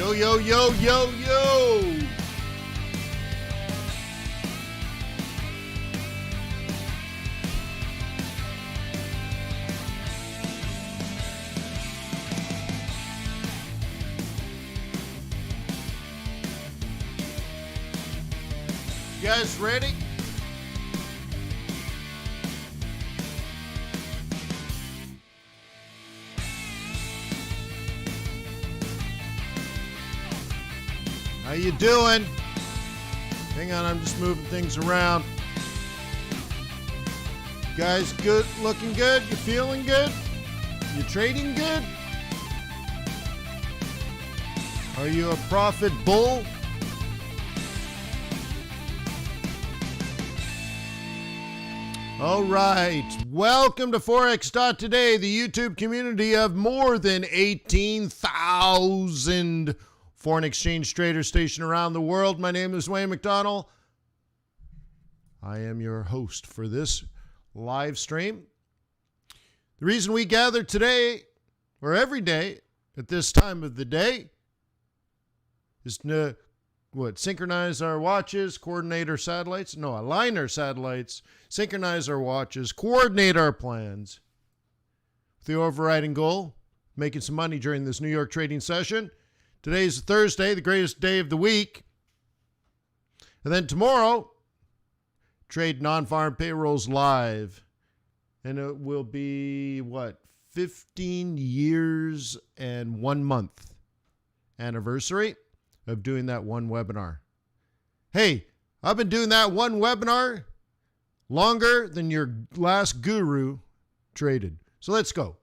Yo, yo, yo, yo, yo. You guys ready? How you doing? Hang on, I'm just moving things around. You guys good? Looking good? You feeling good? You trading good? Are you a profit bull? All right. Welcome to Forex.Today, the YouTube community of more than 18,000 foreign exchange traders stationed around the world. My name is Wayne McDonald. I am your host for this live stream. The reason we gather today, or every day at this time of the day, is to synchronize our watches, coordinate our satellites. No, align our satellites, synchronize our watches, coordinate our plans. With the overriding goal, making some money during this New York trading session. Today's Thursday, the greatest day of the week. And then tomorrow, trade non-farm payrolls live. And it will be, 15 years and 1 month anniversary of doing that one webinar. Hey, I've been doing that one webinar longer than your last guru traded. So let's go.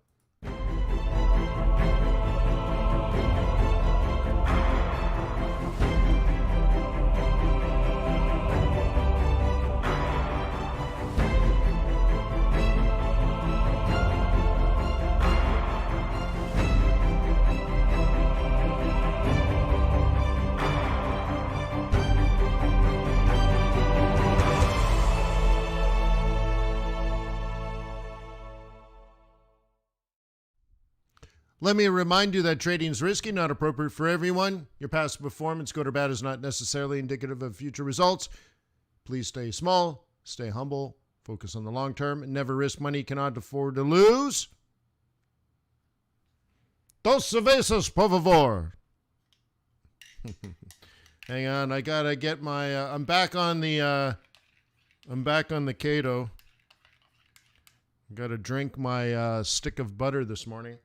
Let me remind you that trading is risky, not appropriate for everyone. Your past performance, good or bad, is not necessarily indicative of future results. Please stay small, stay humble, focus on the long term, and never risk money you cannot afford to lose. Dos cervezas, por favor. Hang on, I gotta get my. I'm back on the Cato. Gotta drink my stick of butter this morning.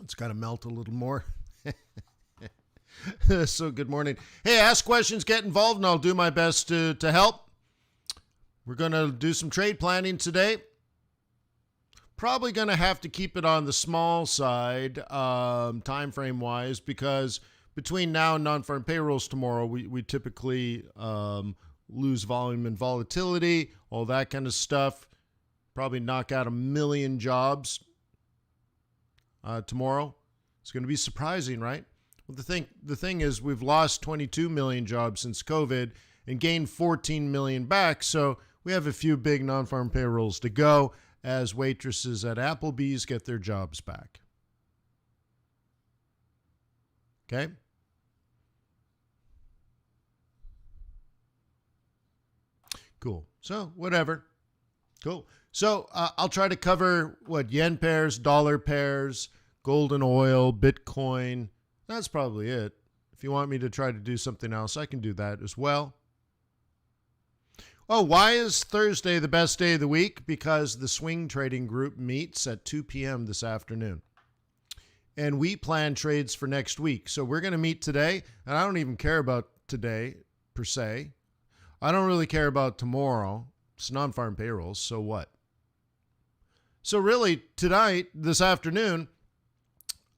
It's got to melt a little more. So good morning. Hey, ask questions, get involved, and I'll do my best to help. We're going to do some trade planning today. Probably going to have to keep it on the small side, time frame wise, because between now and non-farm payrolls tomorrow, we typically lose volume and volatility, all that kind of stuff. Probably knock out 1 million jobs tomorrow. It's going to be surprising, right? Well, the thing is, we've lost 22 million jobs since COVID and gained 14 million back. So we have a few big non-farm payrolls to go as waitresses at Applebee's get their jobs back. Okay? Cool. So whatever. Cool. So I'll try to cover yen pairs, dollar pairs, gold and oil, Bitcoin. That's probably it. If you want me to try to do something else, I can do that as well. Oh, why is Thursday the best day of the week? Because the swing trading group meets at 2 p.m. this afternoon. And we plan trades for next week. So we're going to meet today, and I don't even care about today per se. I don't really care about tomorrow. It's non-farm payrolls, so what? So really, tonight, this afternoon,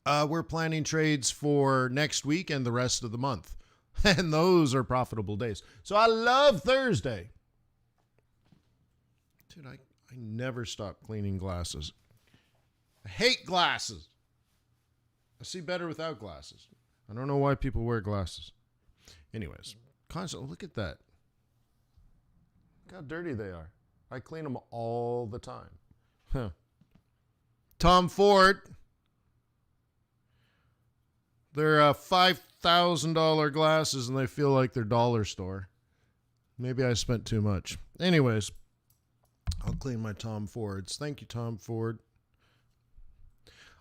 we're planning trades for next week and the rest of the month. And those are profitable days. So I love Thursday. Dude, I never stop cleaning glasses. I hate glasses. I see better without glasses. I don't know why people wear glasses. Anyways, look at that. Look how dirty they are. I clean them all the time. Huh. Tom Ford They're $5,000 glasses and they feel like they're dollar store. Maybe I spent too much. Anyways, I'll clean my Tom Fords. Thank you, Tom Ford.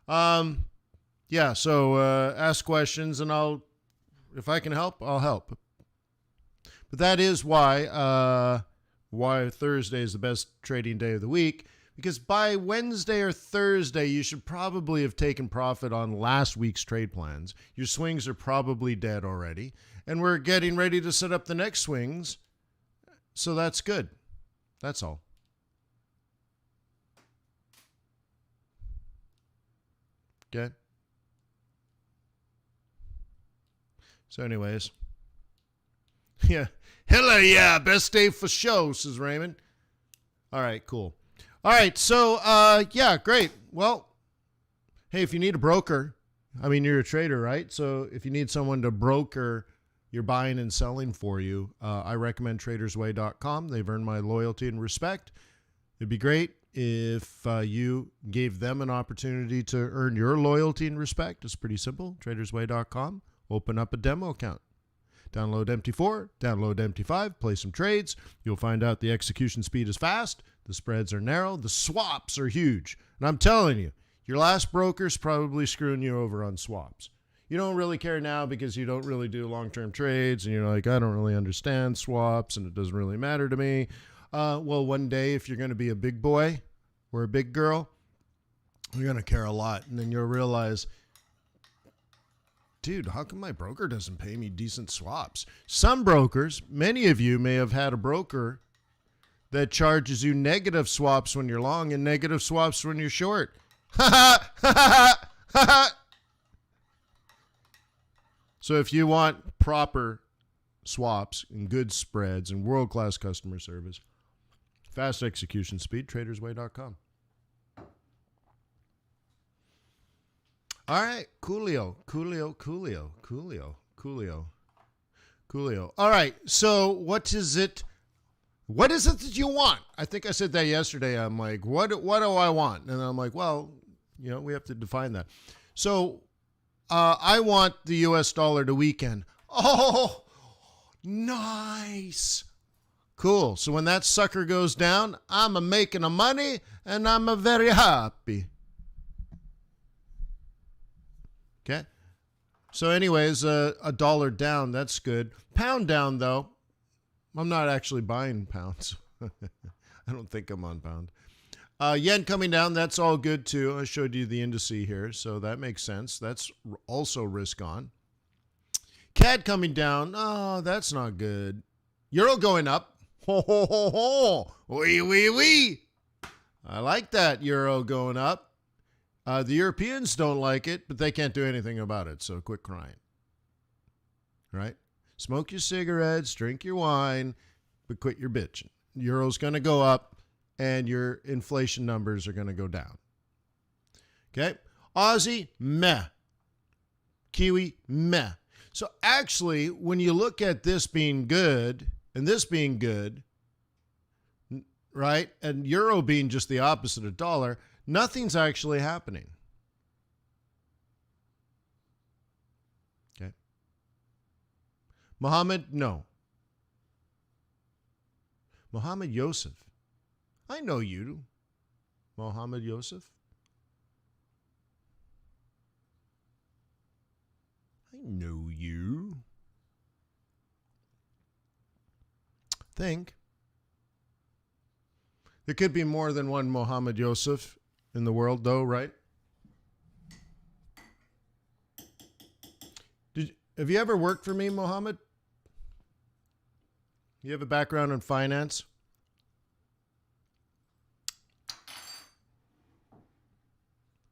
Yeah, so ask questions and if I can help, I'll help. But that is why Thursday is the best trading day of the week, because by Wednesday or Thursday, you should probably have taken profit on last week's trade plans. Your swings are probably dead already, and we're getting ready to set up the next swings, so that's good. That's all. Okay? So anyways, yeah. Hello, yeah, best day for show, says Raymond. All right, cool. All right, so, yeah, great. Well, hey, if you need a broker, I mean, you're a trader, right? So if you need someone to broker your buying and selling for you, I recommend tradersway.com. They've earned my loyalty and respect. It'd be great if you gave them an opportunity to earn your loyalty and respect. It's pretty simple. Tradersway.com. Open up a demo account. Download MT4, download MT5, play some trades. You'll find out the execution speed is fast, the spreads are narrow, the swaps are huge. And I'm telling you, your last broker's probably screwing you over on swaps. You don't really care now because you don't really do long-term trades, and you're like, I don't really understand swaps, and it doesn't really matter to me. Well, one day, if you're going to be a big boy or a big girl, you're going to care a lot, and then you'll realize, dude, how come my broker doesn't pay me decent swaps? Some brokers, many of you may have had a broker that charges you negative swaps when you're long and negative swaps when you're short. So if you want proper swaps and good spreads and world-class customer service, fast execution speed, tradersway.com. All right, Coolio. All right, so what is it that you want? I think I said that yesterday. I'm like, what do I want? And I'm like, well, we have to define that. So I want the US dollar to weaken. Oh, nice. Cool. So when that sucker goes down, I'm making a money and I'm a very happy. Okay. So anyways, a dollar down, that's good. Pound down, though. I'm not actually buying pounds. I don't think I'm on pound. Yen coming down, that's all good, too. I showed you the indice here, so that makes sense. That's also risk on. CAD coming down. Oh, that's not good. Euro going up. Ho, ho, ho, ho. Wee, wee, wee. I like that euro going up. The Europeans don't like it, but they can't do anything about it, so quit crying. Right? Smoke your cigarettes, drink your wine, but quit your bitching. Euro's going to go up, and your inflation numbers are going to go down. Okay? Aussie, meh. Kiwi, meh. So actually, when you look at this being good, and this being good, right, and euro being just the opposite of dollar, nothing's actually happening. Okay. Mohammed, no. Mohammed Yosef. I know you, Mohammed Yosef. I know you. Think. There could be more than one Mohammed Yosef in the world, though, right? Have you ever worked for me, Mohammed? You have a background in finance?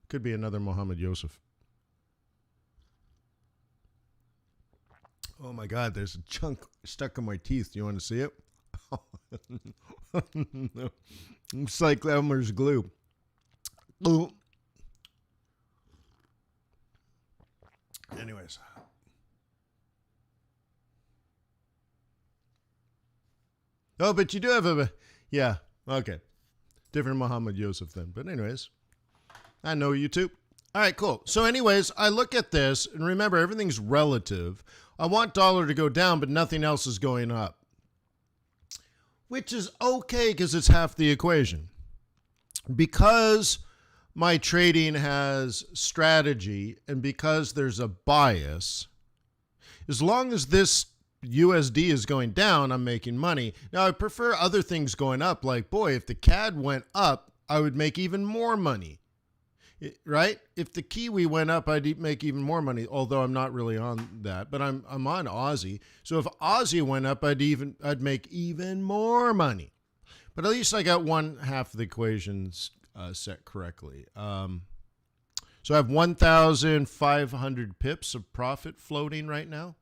Could be another Mohammed Yosef. Oh my God, there's a chunk stuck in my teeth. Do you want to see it? It's like Elmer's glue. Ooh. Anyways. Oh, but you do have a, yeah, okay. Different Mohammed Yosef then. But anyways, I know you too. All right, cool. So anyways, I look at this, and remember, everything's relative. I want dollar to go down, but nothing else is going up, which is okay because it's half the equation. Because my trading has strategy and because there's a bias, as long as this USD is going down, I'm making money. Now, I prefer other things going up. Like, boy, if the CAD went up, I would make even more money, right? If the Kiwi went up, I'd make even more money, although I'm not really on that, but I'm on Aussie. So if Aussie went up, I'd make even more money. But at least I got one half of the equations set correctly. So I have 1,500 pips of profit floating right now.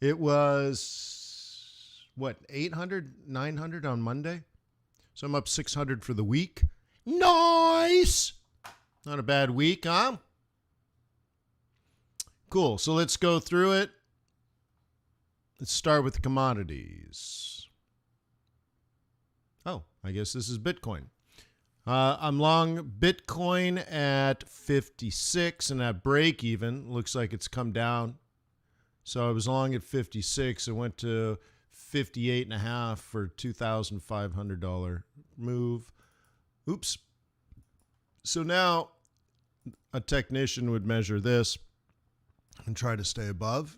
It was, what, 800, 900 on Monday? So I'm up 600 for the week. Nice! Not a bad week, huh? Cool. So let's go through it. Let's start with the commodities. Oh, I guess this is Bitcoin. I'm long Bitcoin at 56 and at break even. Looks like it's come down. So I was long at 56. It went to 58.5 for $2,500 move. Oops. So now a technician would measure this and try to stay above.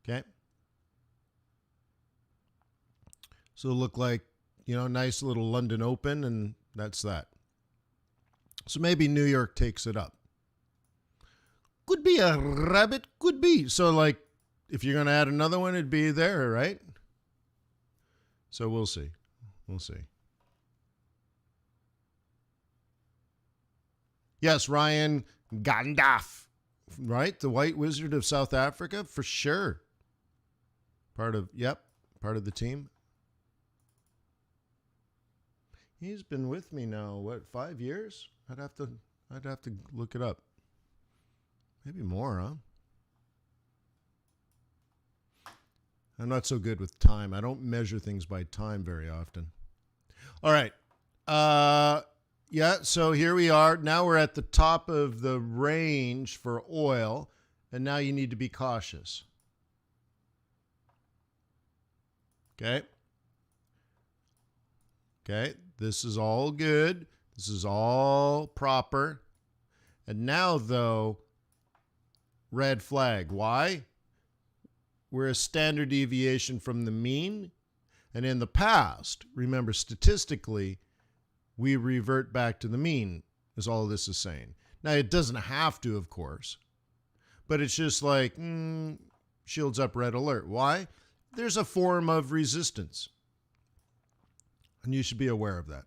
Okay. So it'll look like, nice little London Open, and that's that. So maybe New York takes it up. Could be a rabbit, could be. So like, if you're going to add another one, it'd be there, right? So we'll see. We'll see. Yes, Ryan Gandalf, right? The White Wizard of South Africa, for sure. Part of the team. He's been with me now, what, 5 years? I'd have to look it up. Maybe more, huh? I'm not so good with time. I don't measure things by time very often. All right. So here we are. Now we're at the top of the range for oil, and now you need to be cautious. Okay. Okay. This is all good. This is all proper. And now, though, red flag. Why? We're a standard deviation from the mean. And in the past, remember, statistically, we revert back to the mean, is all this is saying. Now, it doesn't have to, of course. But it's just like, shields up, red alert. Why? There's a form of resistance. And you should be aware of that.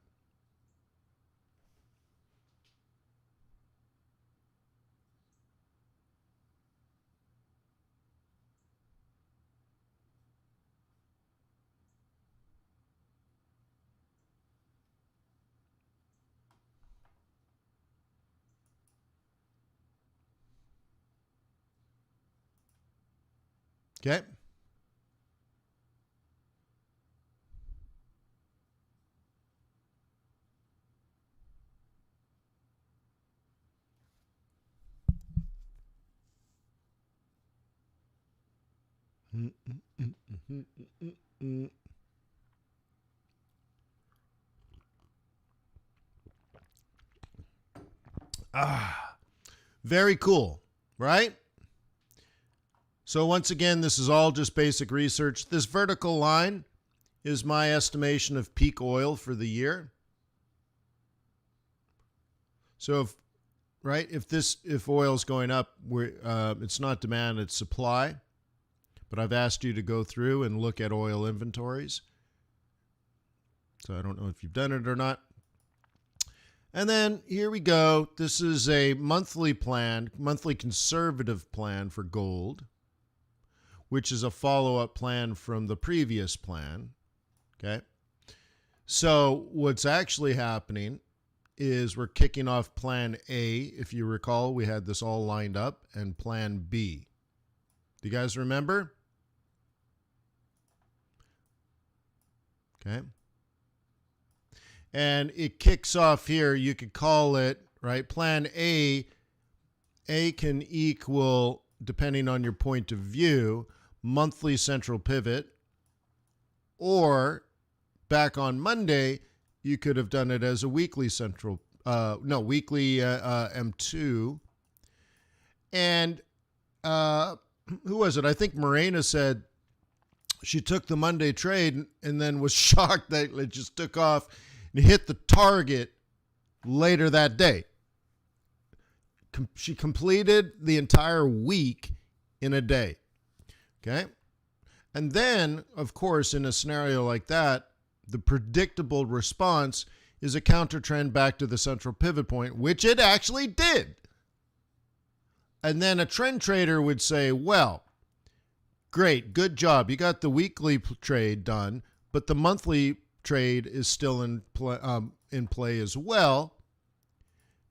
Okay. Very cool, right? So once again, this is all just basic research. This vertical line is my estimation of peak oil for the year. So if oil's going up, it's not demand, it's supply. But I've asked you to go through and look at oil inventories. So I don't know if you've done it or not. And then here we go. This is a monthly conservative plan for gold, which is a follow-up plan from the previous plan. Okay. So what's actually happening is we're kicking off plan A. If you recall, we had this all lined up, and plan B. Do you guys remember? Okay. And it kicks off here. You could call it, right, plan A. A can equal, depending on your point of view, monthly central pivot. Or back on Monday, you could have done it as a weekly central, weekly M2. And who was it? I think Morena said she took the Monday trade and then was shocked that it just took off and hit the target later that day. She completed the entire week in a day. Okay? And then, of course, in a scenario like that, the predictable response is a counter trend back to the central pivot point, which it actually did. And then a trend trader would say, well, great, good job. You got the weekly trade done, but the monthly trade is still in play as well.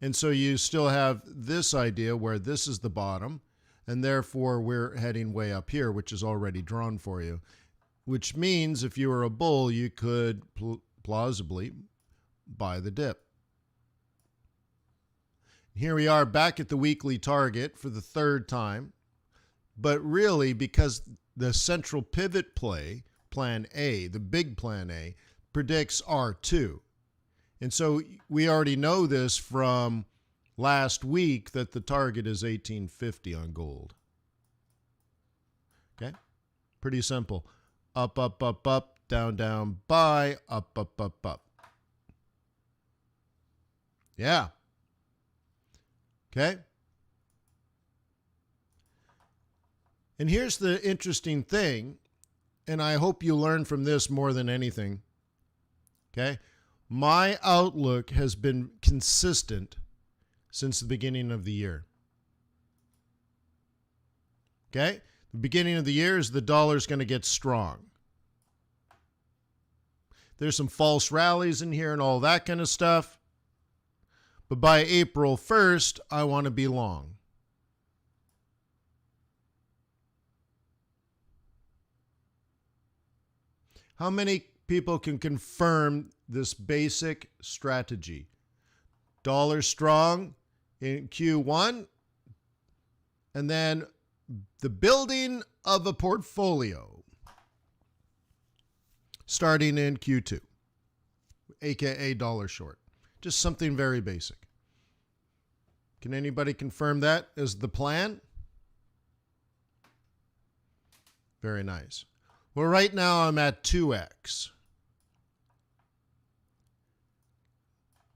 And so you still have this idea where this is the bottom, and therefore we're heading way up here, which is already drawn for you, which means if you were a bull, you could plausibly buy the dip. Here we are back at the weekly target for the third time, but really because the central pivot play, plan A, the big plan A, predicts R2. And so we already know this from last week that the target is 1850 on gold. Okay? Pretty simple. Up, up, up, up, down, down, buy, up, up, up, up. Yeah. Okay? And here's the interesting thing, and I hope you learn from this more than anything. Okay? My outlook has been consistent since the beginning of the year. Okay? The beginning of the year is the dollar's going to get strong. There's some false rallies in here and all that kind of stuff. But by April 1st, I want to be long. How many people can confirm this basic strategy? Dollar strong in Q1, and then the building of a portfolio starting in Q2, aka dollar short. Just something very basic. Can anybody confirm that as the plan? Very nice. Well, right now I'm at 2x,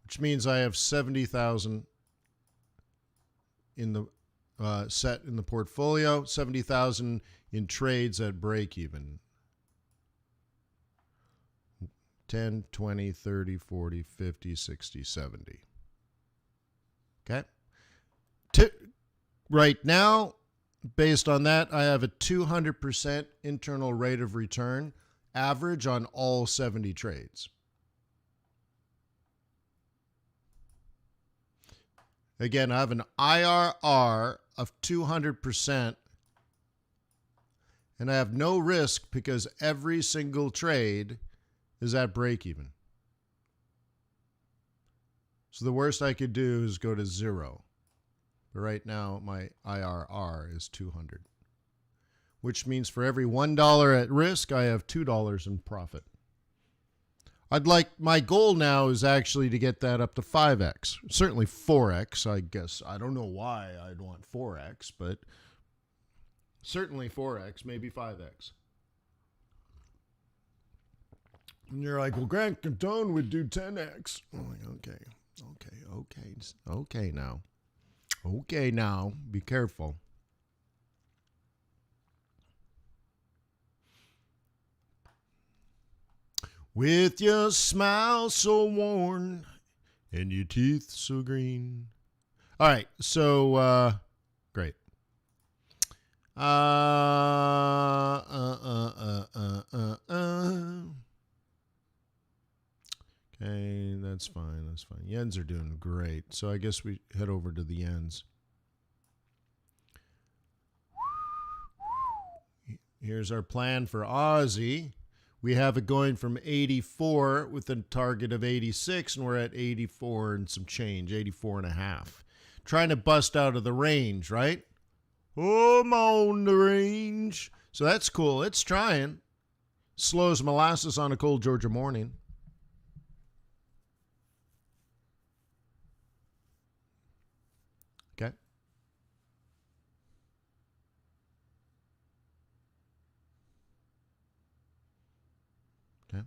which means I have 70,000 in the set in the portfolio, 70,000 in trades at break even. 10, 20, 30, 40, 50, 60, 70. Okay? Right now, based on that, I have a 200% internal rate of return average on all 70 trades. Again, I have an IRR of 200%, and I have no risk because every single trade is at break even. So the worst I could do is go to 0. But right now, my IRR is 200, which means for every $1 at risk, I have $2 in profit. My goal now is actually to get that up to 5x, certainly 4x, I guess. I don't know why I'd want 4x, but certainly 4x, maybe 5x. And you're like, well, Grant Cardone would do 10x. I'm like, okay now. Okay now, be careful. With your smile so worn and your teeth so green. All right, so great. Okay, that's fine. That's fine. Yens are doing great. So I guess we head over to the yens. Here's our plan for Aussie. We have it going from 84 with a target of 86, and we're at 84 and some change, 84 and a half. Trying to bust out of the range, right? Oh, I'm on the range. So that's cool. It's trying. Slow as molasses on a cold Georgia morning. Okay. Okay.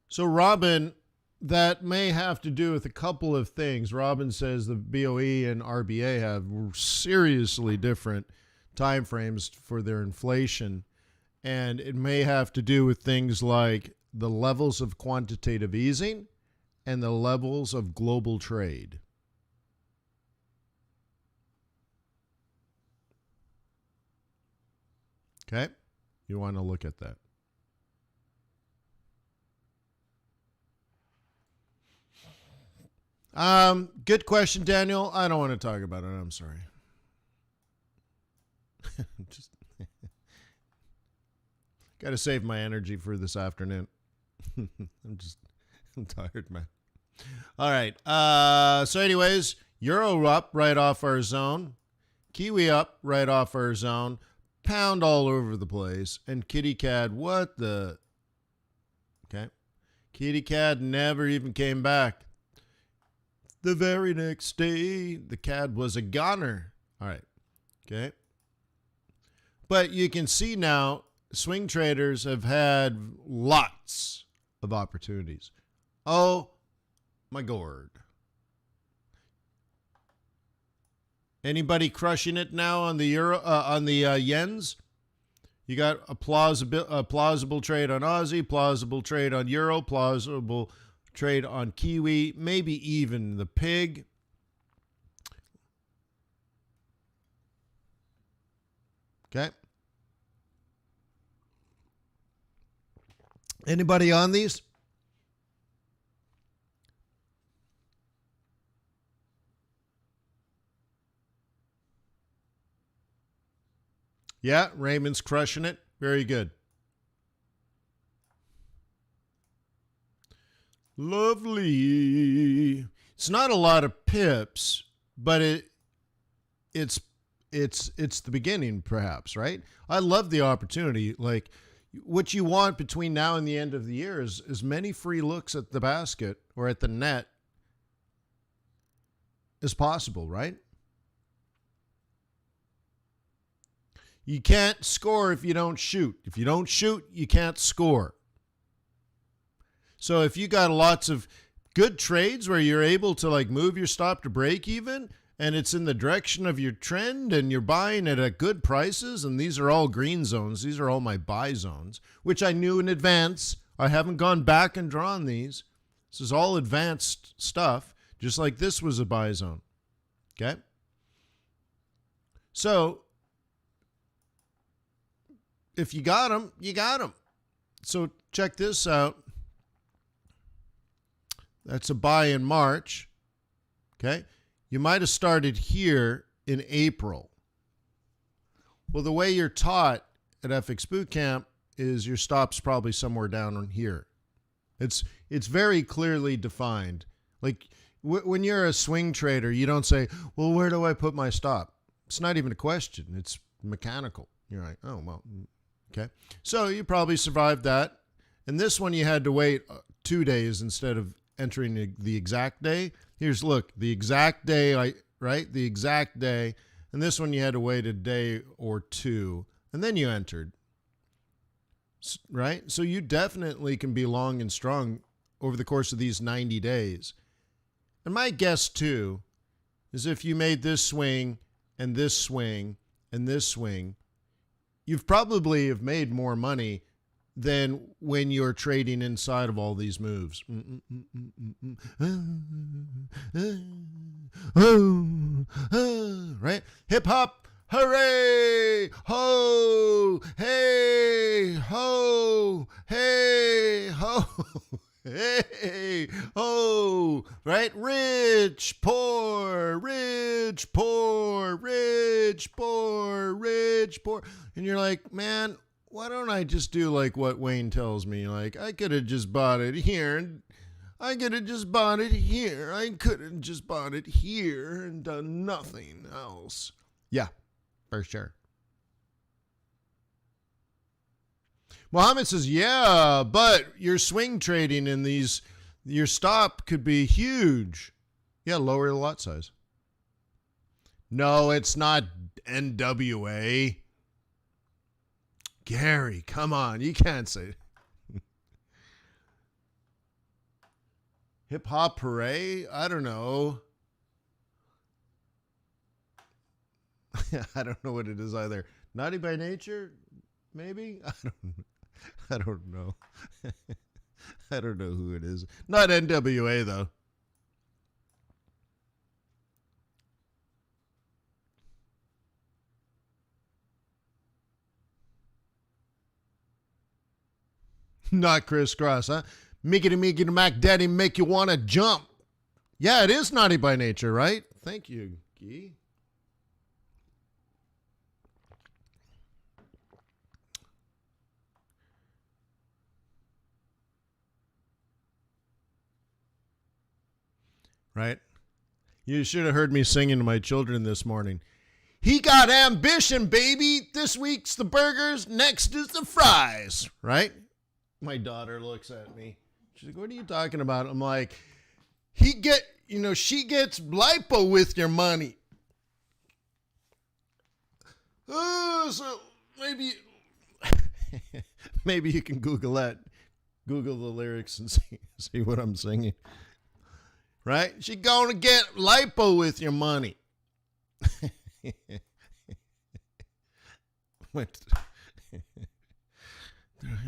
So, Robin, that may have to do with a couple of things. Robin says the BOE and RBA have seriously different time frames for their inflation, and it may have to do with things like the levels of quantitative easing and the levels of global trade. Okay? You want to look at that. Good question, Daniel. I don't want to talk about it. I'm sorry. Just got to save my energy for this afternoon. I'm tired, man. All right. So anyways, Euro up right off our zone. Kiwi up right off our zone. Pound all over the place. And Kitty Cad, what the? Okay. Kitty Cad never even came back. The very next day, the CAD was a goner. All right. Okay. But you can see now, swing traders have had lots of opportunities. Oh, my God. Anybody crushing it now on the euro, on the yens? You got a plausible trade on Aussie, plausible trade on euro, plausible trade on Kiwi, maybe even the pig. Okay. Anybody on these? Yeah, Raymond's crushing it. Very good. Lovely. It's not a lot of pips, but it's the beginning, perhaps, right? I love the opportunity. Like, what you want between now and the end of the year is as many free looks at the basket or at the net as possible, right? You can't score if you don't shoot. If you don't shoot, you can't score. So if you got lots of good trades where you're able to like move your stop to break even and it's in the direction of your trend and you're buying it at good prices, and these are all green zones, these are all my buy zones, which I knew in advance. I haven't gone back and drawn these. This is all advanced stuff, just like this was a buy zone. Okay? So if you got them, you got them. So check this out. That's a buy in March. Okay. You might have started here in April. Well, the way you're taught at FX Bootcamp is your stop's probably somewhere down on here. It's very clearly defined. Like when you're a swing trader, you don't say, well, where do I put my stop? It's not even a question. It's mechanical. You're like, oh, well, okay. So you probably survived that. And this one you had to wait 2 days instead of entering the exact day. Here's, look, the exact day, right? The exact day. And this one you had to wait a day or two, and then you entered, right? So you definitely can be long and strong over the course of these 90 days. And my guess, too, is if you made this swing and this swing and this swing, you've probably have made more money than when you're trading inside of all these moves. Right? Hip hop, hooray, ho, hey, ho, hey, ho. Hey, oh, right? Rich, poor, rich, poor, rich, poor, rich, poor. And you're like, man, why don't I just do like what Wayne tells me? Like, I could have just bought it here and I could have just bought it here. I could have just bought it here and done nothing else. Yeah, for sure. Mohammed says, yeah, but you're swing trading in these, your stop could be huge. Yeah, lower the lot size. No, it's not NWA. Gary, come on. You can't say it. Hip hop parade? I don't know. I don't know what it is either. Naughty by Nature? Maybe? I don't know. I don't know who it is. Not NWA, though. Not crisscross, huh? Mickety Mac Daddy make you want to jump. Yeah, it is Naughty by Nature, right? Thank you, Guy. Right? You should have heard me singing to my children this morning. He got ambition, baby. This week's the burgers, next is the fries. Right? My daughter looks at me. She's like, what are you talking about? I'm like, she gets lipo with your money. Oh, so maybe you can Google that. Google the lyrics and see what I'm singing. Right? She gonna get lipo with your money.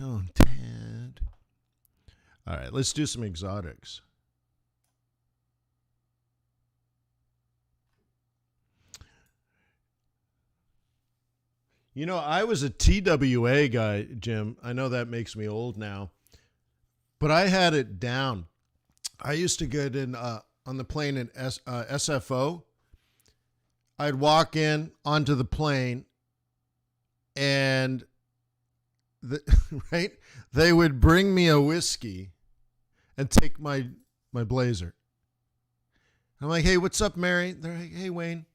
Oh, Ted. All right, let's do some exotics. You know, I was a TWA guy, Jim. I know that makes me old now, but I had it down. I used to get in on the plane in SFO. I'd walk in onto the plane, and right, they would bring me a whiskey and take my blazer. I'm like, hey, what's up, Mary? They're like, hey, Wayne.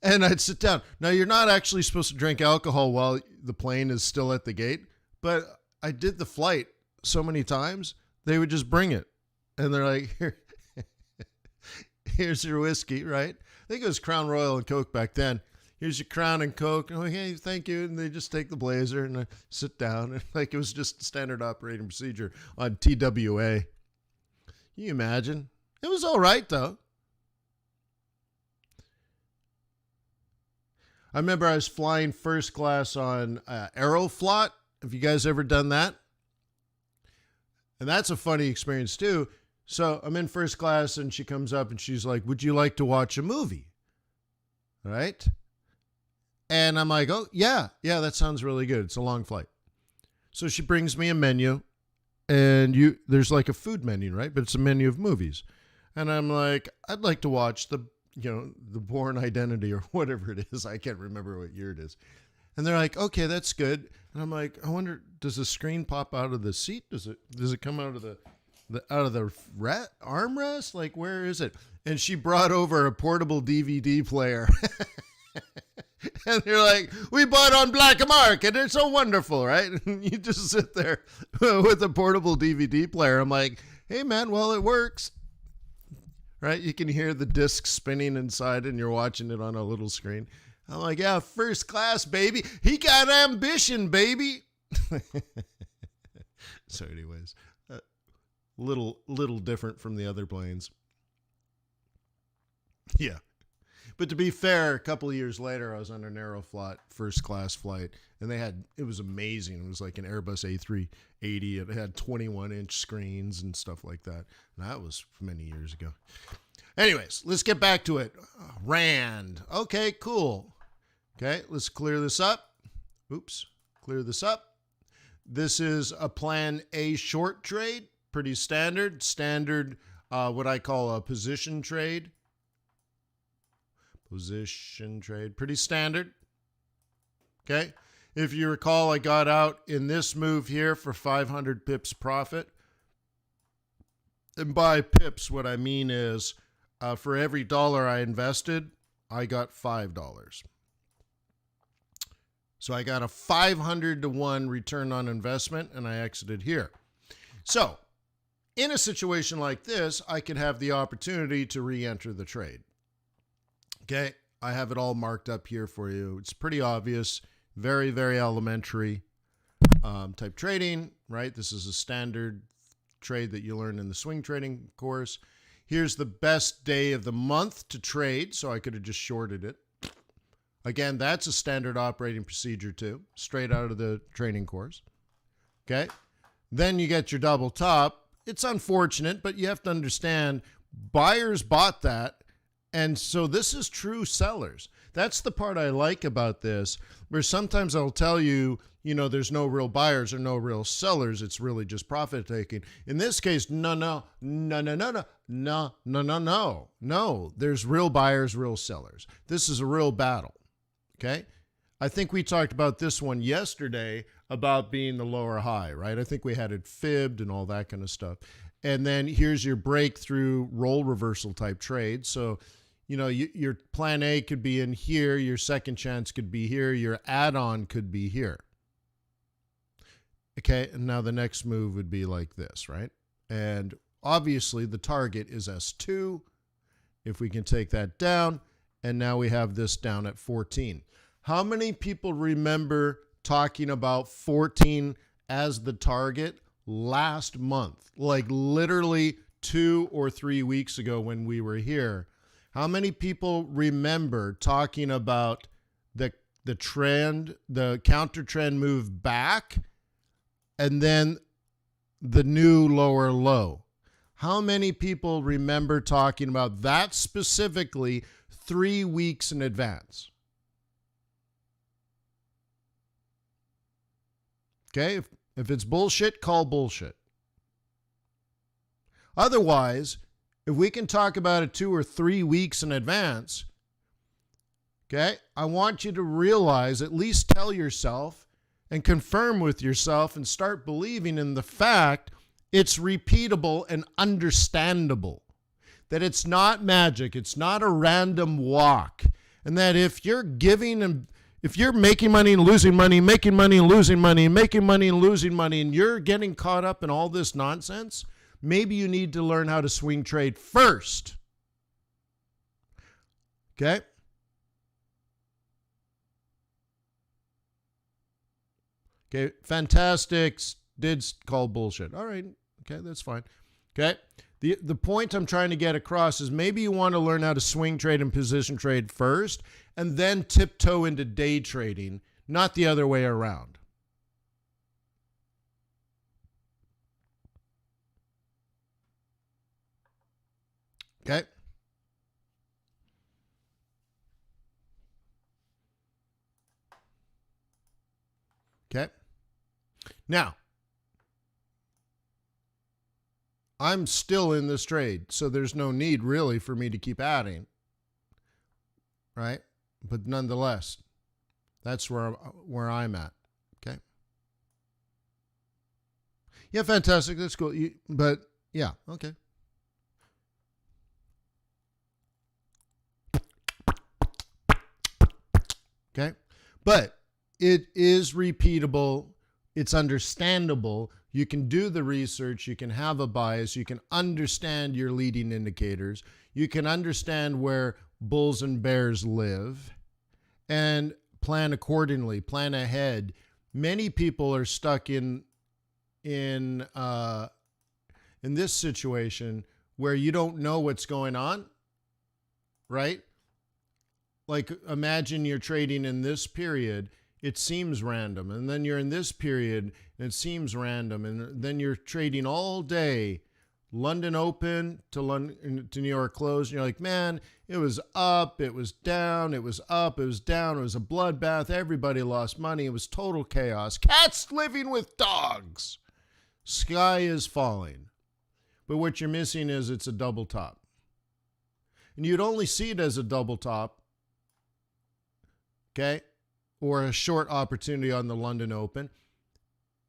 And I'd sit down. Now, you're not actually supposed to drink alcohol while the plane is still at the gate, but I did the flight so many times, they would just bring it. And they're like, here's your whiskey, right? I think it was Crown Royal and Coke back then. Here's your Crown and Coke. I'm like, hey, thank you. And they just take the blazer and I sit down. And like it was just standard operating procedure on TWA. Can you imagine? It was all right, though. I remember I was flying first class on Aeroflot. Have you guys ever done that? And that's a funny experience, too. So I'm in first class, and she comes up, and she's like, would you like to watch a movie? Right? And I'm like, oh, yeah, that sounds really good. It's a long flight. So she brings me a menu, and there's like a food menu, right? But it's a menu of movies. And I'm like, I'd like to watch the Bourne Identity or whatever it is. I can't remember what year it is. And they're like, okay, that's good. And I'm like, I wonder, does the screen pop out of the seat? Does it come out of the armrest? Like, where is it? And she brought over a portable DVD player. And they're like, we bought on Black Market. It's so wonderful, right? And you just sit there with a portable DVD player. I'm like, hey, man, well, it works. Right? You can hear the disc spinning inside and you're watching it on a little screen. I'm like, yeah, first class, baby. He got ambition, baby. So anyways, little different from the other planes. Yeah. But to be fair, a couple of years later, I was on an Aeroflot first class flight, and it was amazing. It was like an Airbus A380. It had 21-inch screens and stuff like that. And that was many years ago. Anyways, let's get back to it. Rand. Okay, cool. Okay, let's clear this up. Oops, clear this up. This is a plan A short trade, pretty standard. What I call a position trade. Position trade, pretty standard. Okay. If you recall, I got out in this move here for 500 pips profit. And by pips, what I mean is for every dollar I invested, I got $5. So I got a 500 to 1 return on investment, and I exited here. So in a situation like this, I could have the opportunity to re-enter the trade. Okay, I have it all marked up here for you. It's pretty obvious, very, very elementary type trading, right? This is a standard trade that you learn in the swing trading course. Here's the best day of the month to trade, so I could have just shorted it. Again, that's a standard operating procedure too, straight out of the training course. Okay, then you get your double top. It's unfortunate, but you have to understand buyers bought that. And so this is true sellers. That's the part I like about this, where sometimes I'll tell you, there's no real buyers or no real sellers. It's really just profit taking. In this case, no. There's real buyers, real sellers. This is a real battle. Okay. I think we talked about this one yesterday about being the lower high, right? I think we had it fibbed and all that kind of stuff. And then here's your breakthrough role reversal type trade. So, your plan A could be in here. Your second chance could be here. Your add-on could be here. Okay. And now the next move would be like this, right? And obviously the target is S2. If we can take that down, and now we have this down at 14. How many people remember talking about 14 as the target last month? Like literally 2 or 3 weeks ago when we were here. How many people remember talking about the trend, the counter trend move back, and then the new lower low? How many people remember talking about that specifically 3 weeks in advance? Okay, if it's bullshit, call bullshit. Otherwise, if we can talk about it 2 or 3 weeks in advance, okay, I want you to realize, at least tell yourself and confirm with yourself and start believing in the fact it's repeatable and understandable. That it's not magic, it's not a random walk. And that if you're giving and if you're making money and losing money, making money and losing money, making money and losing money, and you're getting caught up in all this nonsense, maybe you need to learn how to swing trade first. Okay? Okay, fantastic. Did call bullshit. All right. Okay, that's fine. Okay? The point I'm trying to get across is maybe you want to learn how to swing trade and position trade first and then tiptoe into day trading, not the other way around. Okay? Okay? Now, I'm still in this trade, so there's no need really for me to keep adding, right? But nonetheless, that's where I'm at, okay? Yeah, fantastic. That's cool. But yeah, okay. Okay? But it is repeatable. It's understandable. You can do the research. You can have a bias. You can understand your leading indicators. You can understand where bulls and bears live and plan accordingly, plan ahead. Many people are stuck in this situation where you don't know what's going on, right? Like imagine you're trading in this period, it seems random, and then you're in this period and it seems random, and then you're trading all day London open to London to New York close. And you're like, man, it was up, it was down, it was up, it was down. It was a bloodbath. Everybody lost money. It was total chaos. Cats living with dogs. Sky is falling. But what you're missing is it's a double top. And you'd only see it as a double top, okay, or a short opportunity on the London Open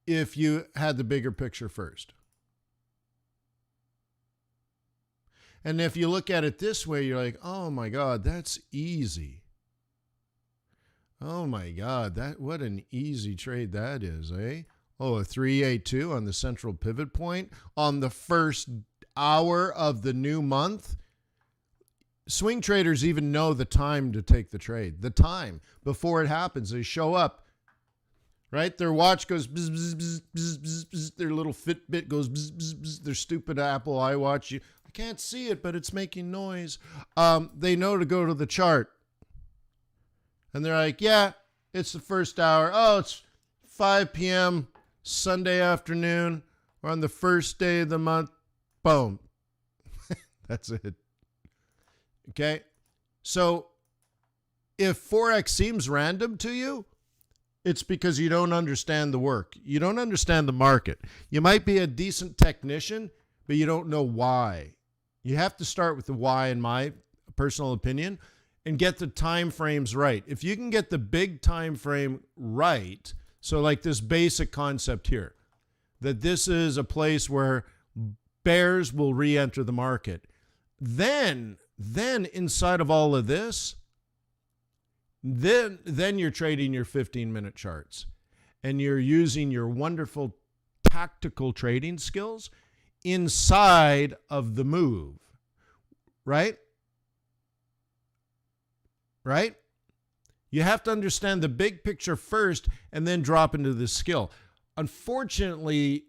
if you had the bigger picture first. And if you look at it this way, you're like, oh my God, that's easy. Oh my God, what an easy trade that is, eh? Oh, a 382 on the central pivot point on the first hour of the new month. Swing traders even know the time to take the trade. The time before it happens. They show up, right? Their watch goes bzz, bzz, bzz, bzz, bzz, bzz. Their little Fitbit goes bzz, bzz, bzz. Their stupid Apple iWatch. I can't see it, but it's making noise. They know to go to the chart. And they're like, yeah, it's the first hour. Oh, it's 5 p.m. Sunday afternoon. We're on the first day of the month. Boom. That's it. Okay? So if Forex seems random to you, it's because you don't understand the work. You don't understand the market. You might be a decent technician, but you don't know why. You have to start with the why, in my personal opinion, and get the time frames right. If you can get the big time frame right, so like this basic concept here, that this is a place where bears will re-enter the market, then inside of all of this, then you're trading your 15-minute charts and you're using your wonderful tactical trading skills inside of the move, right? Right? You have to understand the big picture first and then drop into the skill. Unfortunately,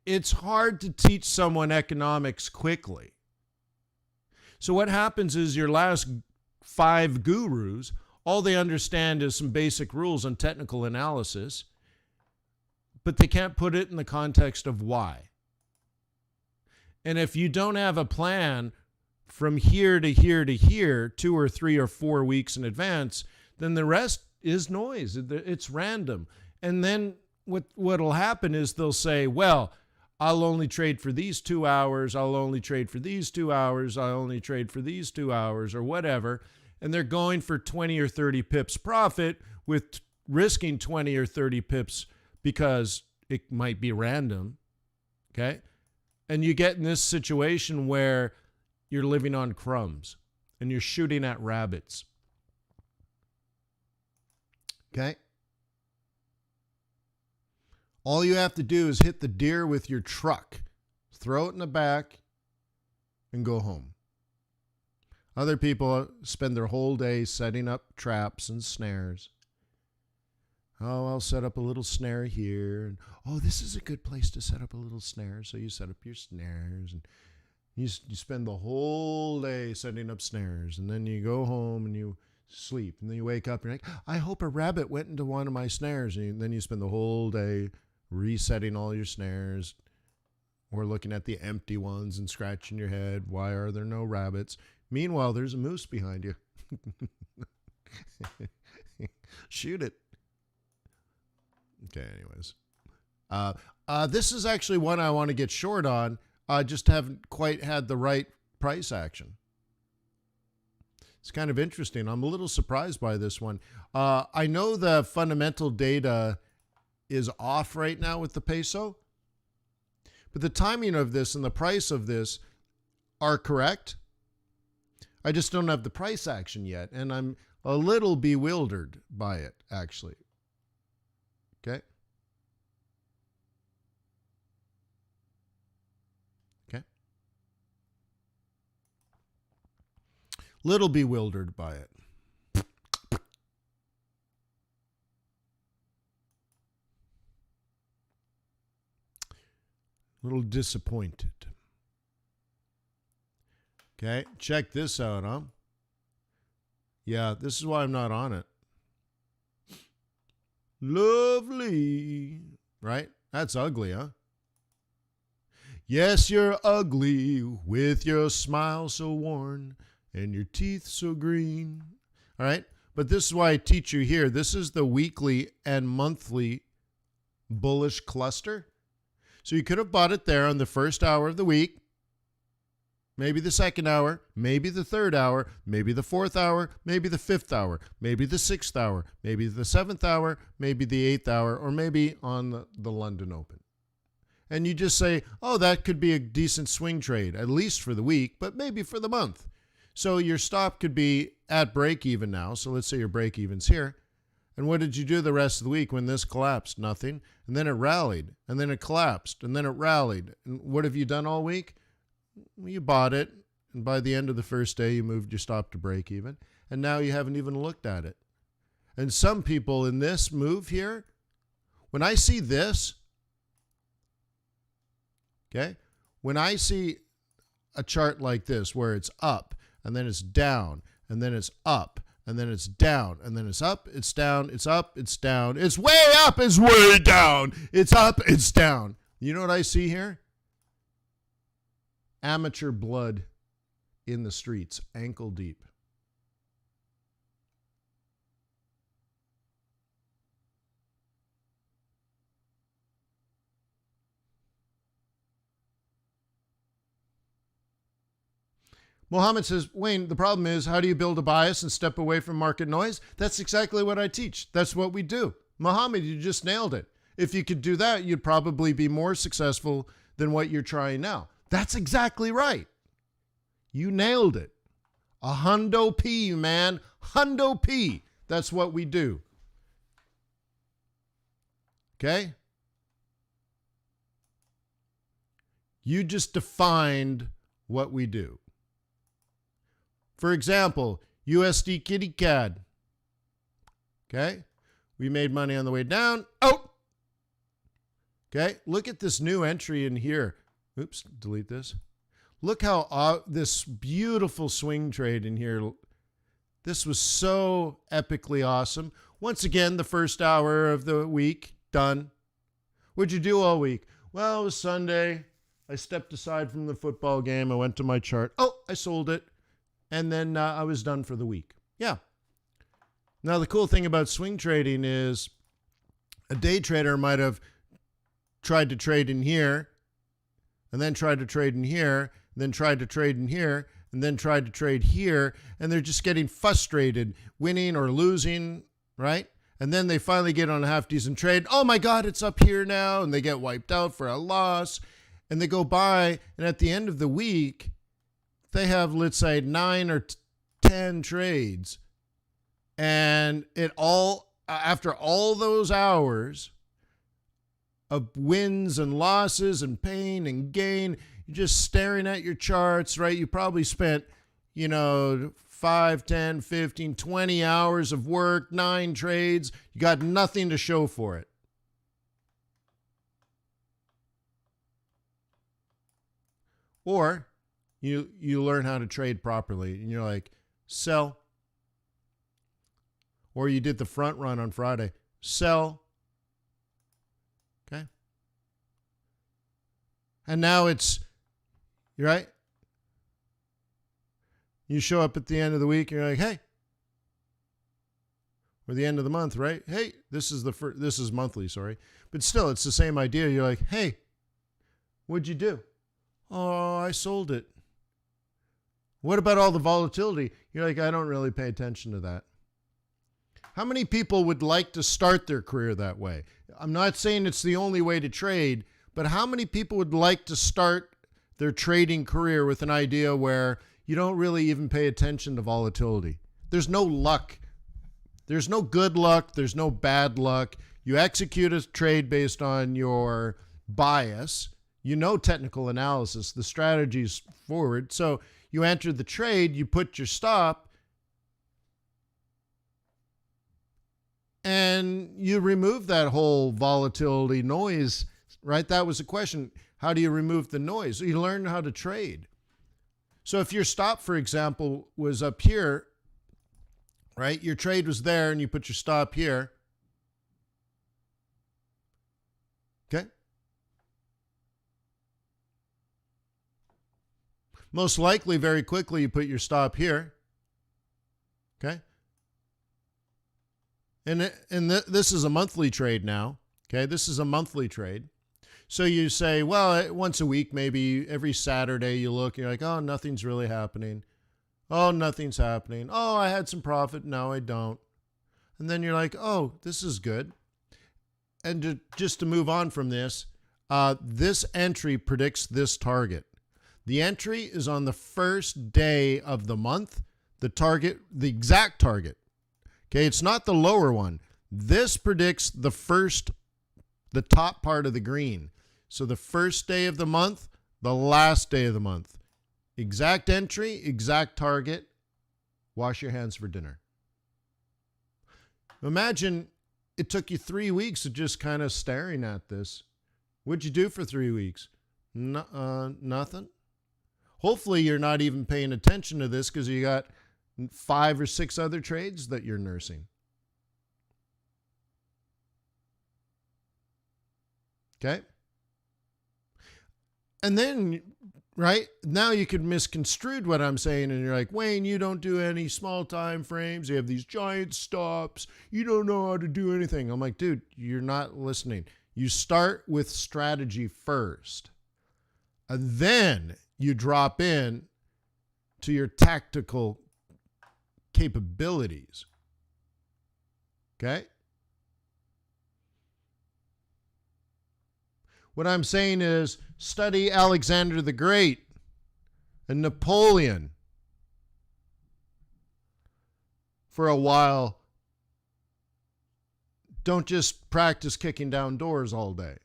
it's hard to teach someone economics quickly. So what happens is your last 5 gurus, all they understand is some basic rules on technical analysis, but they can't put it in the context of why. And if you don't have a plan from here to here to here, 2 or 3 or 4 weeks in advance, then the rest is noise. It's random. And then what'll happen is they'll say, well, I'll only trade for these 2 hours. I'll only trade for these 2 hours. I'll only trade for these 2 hours or whatever. And they're going for 20 or 30 pips profit with risking 20 or 30 pips because it might be random. Okay. And you get in this situation where you're living on crumbs and you're shooting at rabbits. Okay. All you have to do is hit the deer with your truck, throw it in the back, and go home. Other people spend their whole day setting up traps and snares. Oh, I'll set up a little snare here. And, oh, this is a good place to set up a little snare. So you set up your snares, and you spend the whole day setting up snares. And then you go home and you sleep. And then you wake up and you're like, I hope a rabbit went into one of my snares. And then you spend the whole day resetting all your snares or looking at the empty ones and scratching your head. Why are there no rabbits? Meanwhile, there's a moose behind you. Shoot it. Okay, anyways. This is actually one I want to get short on. I just haven't quite had the right price action. It's kind of interesting. I'm a little surprised by this one. I know the fundamental data is off right now with the peso, but the timing of this and the price of this are correct. I just don't have the price action yet, and I'm a little bewildered by it, actually. Okay. Okay. Little bewildered by it. Little disappointed. Okay, check this out, huh? Yeah, this is why I'm not on it. Lovely. Right? That's ugly, huh? Yes, you're ugly with your smile so worn and your teeth so green. All right. But this is why I teach you here. This is the weekly and monthly bullish cluster. So you could have bought it there on the first hour of the week, maybe the second hour, maybe the third hour, maybe the fourth hour, maybe the fifth hour, maybe the sixth hour, maybe the seventh hour, maybe the eighth hour, or maybe on the London Open. And you just say, oh, that could be a decent swing trade, at least for the week, but maybe for the month. So your stop could be at break even now. So let's say your break even's here. And what did you do the rest of the week when this collapsed? Nothing. And then it rallied. And then it collapsed. And then it rallied. And what have you done all week? You bought it. And by the end of the first day, you moved your stop to break even. And now you haven't even looked at it. And some people in this move here, when I see this, okay, when I see a chart like this where it's up and then it's down and then it's up and then it's down and then it's up, it's down, it's up, it's down, it's way up, it's way down, it's up, it's down. You know what I see here? Amateur blood in the streets, ankle deep. Mohammed says, Wayne, the problem is, how do you build a bias and step away from market noise? That's exactly what I teach. That's what we do. Mohammed, you just nailed it. If you could do that, you'd probably be more successful than what you're trying now. That's exactly right. You nailed it. A hundo P, man. Hundo P. That's what we do. Okay? You just defined what we do. For example, USD kitty CAD. Okay? We made money on the way down. Oh! Okay? Look at this new entry in here. Oops, delete this. Look how this beautiful swing trade in here. This was so epically awesome. Once again, the first hour of the week, done. What'd you do all week? Well, it was Sunday. I stepped aside from the football game. I went to my chart. Oh, I sold it. And then I was done for the week. Yeah. Now, the cool thing about swing trading is a day trader might have tried to trade in here and then tried to trade in here and then tried to trade in here and then tried to trade here. And they're just getting frustrated, winning or losing, right? And then they finally get on a half-decent trade. Oh, my God, it's up here now. And they get wiped out for a loss. And they go by, and at the end of the week, they have, let's say, 9 or 10 trades. And it all, after all those hours of wins and losses and pain and gain, you're just staring at your charts, right? You probably spent, 5, 10, 15, 20 hours of work, 9 trades. You got nothing to show for it. Or you learn how to trade properly and you're like, sell. Or you did the front run on Friday, sell. Okay. And now you're right. You show up at the end of the week, and you're like, hey, or the end of the month, right? Hey, this is monthly, sorry. But still, it's the same idea. You're like, hey, what'd you do? Oh, I sold it. What about all the volatility? You're like, I don't really pay attention to that. How many people would like to start their career that way? I'm not saying it's the only way to trade, but how many people would like to start their trading career with an idea where you don't really even pay attention to volatility? There's no luck. There's no good luck. There's no bad luck. You execute a trade based on your bias. You know technical analysis. The strategy's forward. So you enter the trade, you put your stop, and you remove that whole volatility noise, right? That was the question. How do you remove the noise? You learn how to trade. So if your stop, for example, was up here, right? Your trade was there and you put your stop here. Okay. Most likely, very quickly, you put your stop here. Okay. And this is a monthly trade now. Okay. This is a monthly trade. So you say, well, once a week, maybe every Saturday you look, and you're like, oh, nothing's really happening. Oh, nothing's happening. Oh, I had some profit. No, I don't. And then you're like, oh, this is good. And just to move on from this, this entry predicts this target. The entry is on the first day of the month. The target, the exact target. Okay, it's not the lower one. This predicts the top part of the green. So the first day of the month, the last day of the month. Exact entry, exact target. Wash your hands for dinner. Imagine it took you 3 weeks of just kind of staring at this. What'd you do for 3 weeks? Nothing. Hopefully you're not even paying attention to this because you got 5 or 6 other trades that you're nursing. Okay? And then, right, now you could misconstrue what I'm saying and you're like, Wayne, you don't do any small time frames. You have these giant stops. You don't know how to do anything. I'm like, dude, you're not listening. You start with strategy first. And then you drop in to your tactical capabilities. Okay? What I'm saying is study Alexander the Great and Napoleon for a while. Don't just practice kicking down doors all day.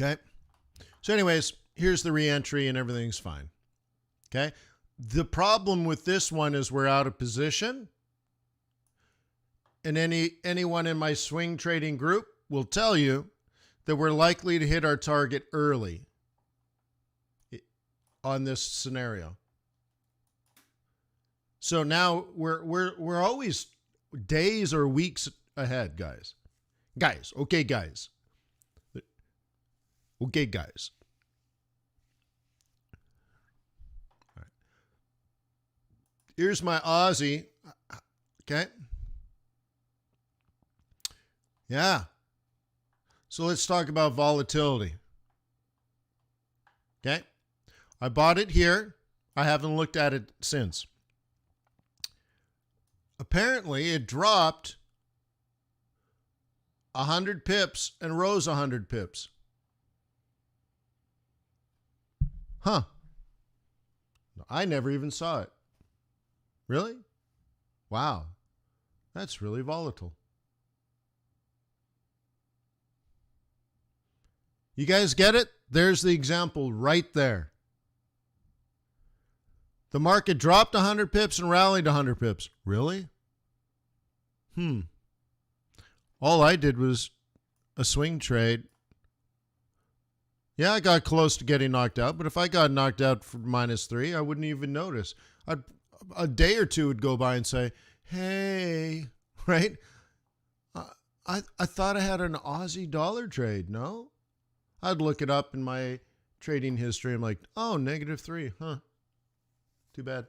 Okay. So anyways, here's the re-entry and everything's fine. Okay. The problem with this one is we're out of position. And anyone in my swing trading group will tell you that we're likely to hit our target early on this scenario. So now we're always days or weeks ahead, guys. Okay, guys. Okay, guys. All right. Here's my Aussie. Okay. Yeah. So let's talk about volatility. Okay. I bought it here. I haven't looked at it since. Apparently, it dropped 100 pips and rose 100 pips. Huh. I never even saw it. Really? Wow. That's really volatile. You guys get it? There's the example right there. The market dropped 100 pips and rallied 100 pips. Really? All I did was a swing trade. Yeah, I got close to getting knocked out, but if I got knocked out for -3, I wouldn't even notice. A day or two would go by and say, hey, right? I thought I had an Aussie dollar trade, no? I'd look it up in my trading history. I'm like, oh, -3, huh? Too bad.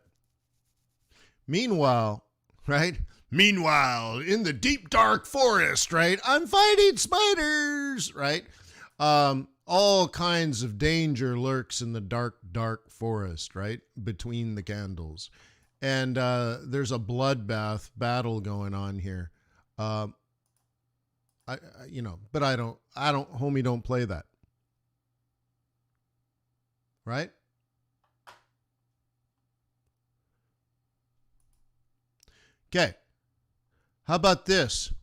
Meanwhile, right? Meanwhile, in the deep, dark forest, right? I'm fighting spiders, right? All kinds of danger lurks in the dark, dark forest, right? Between the candles. And there's a bloodbath battle going on here. But I don't, homie, don't play that. Right? Okay. How about this?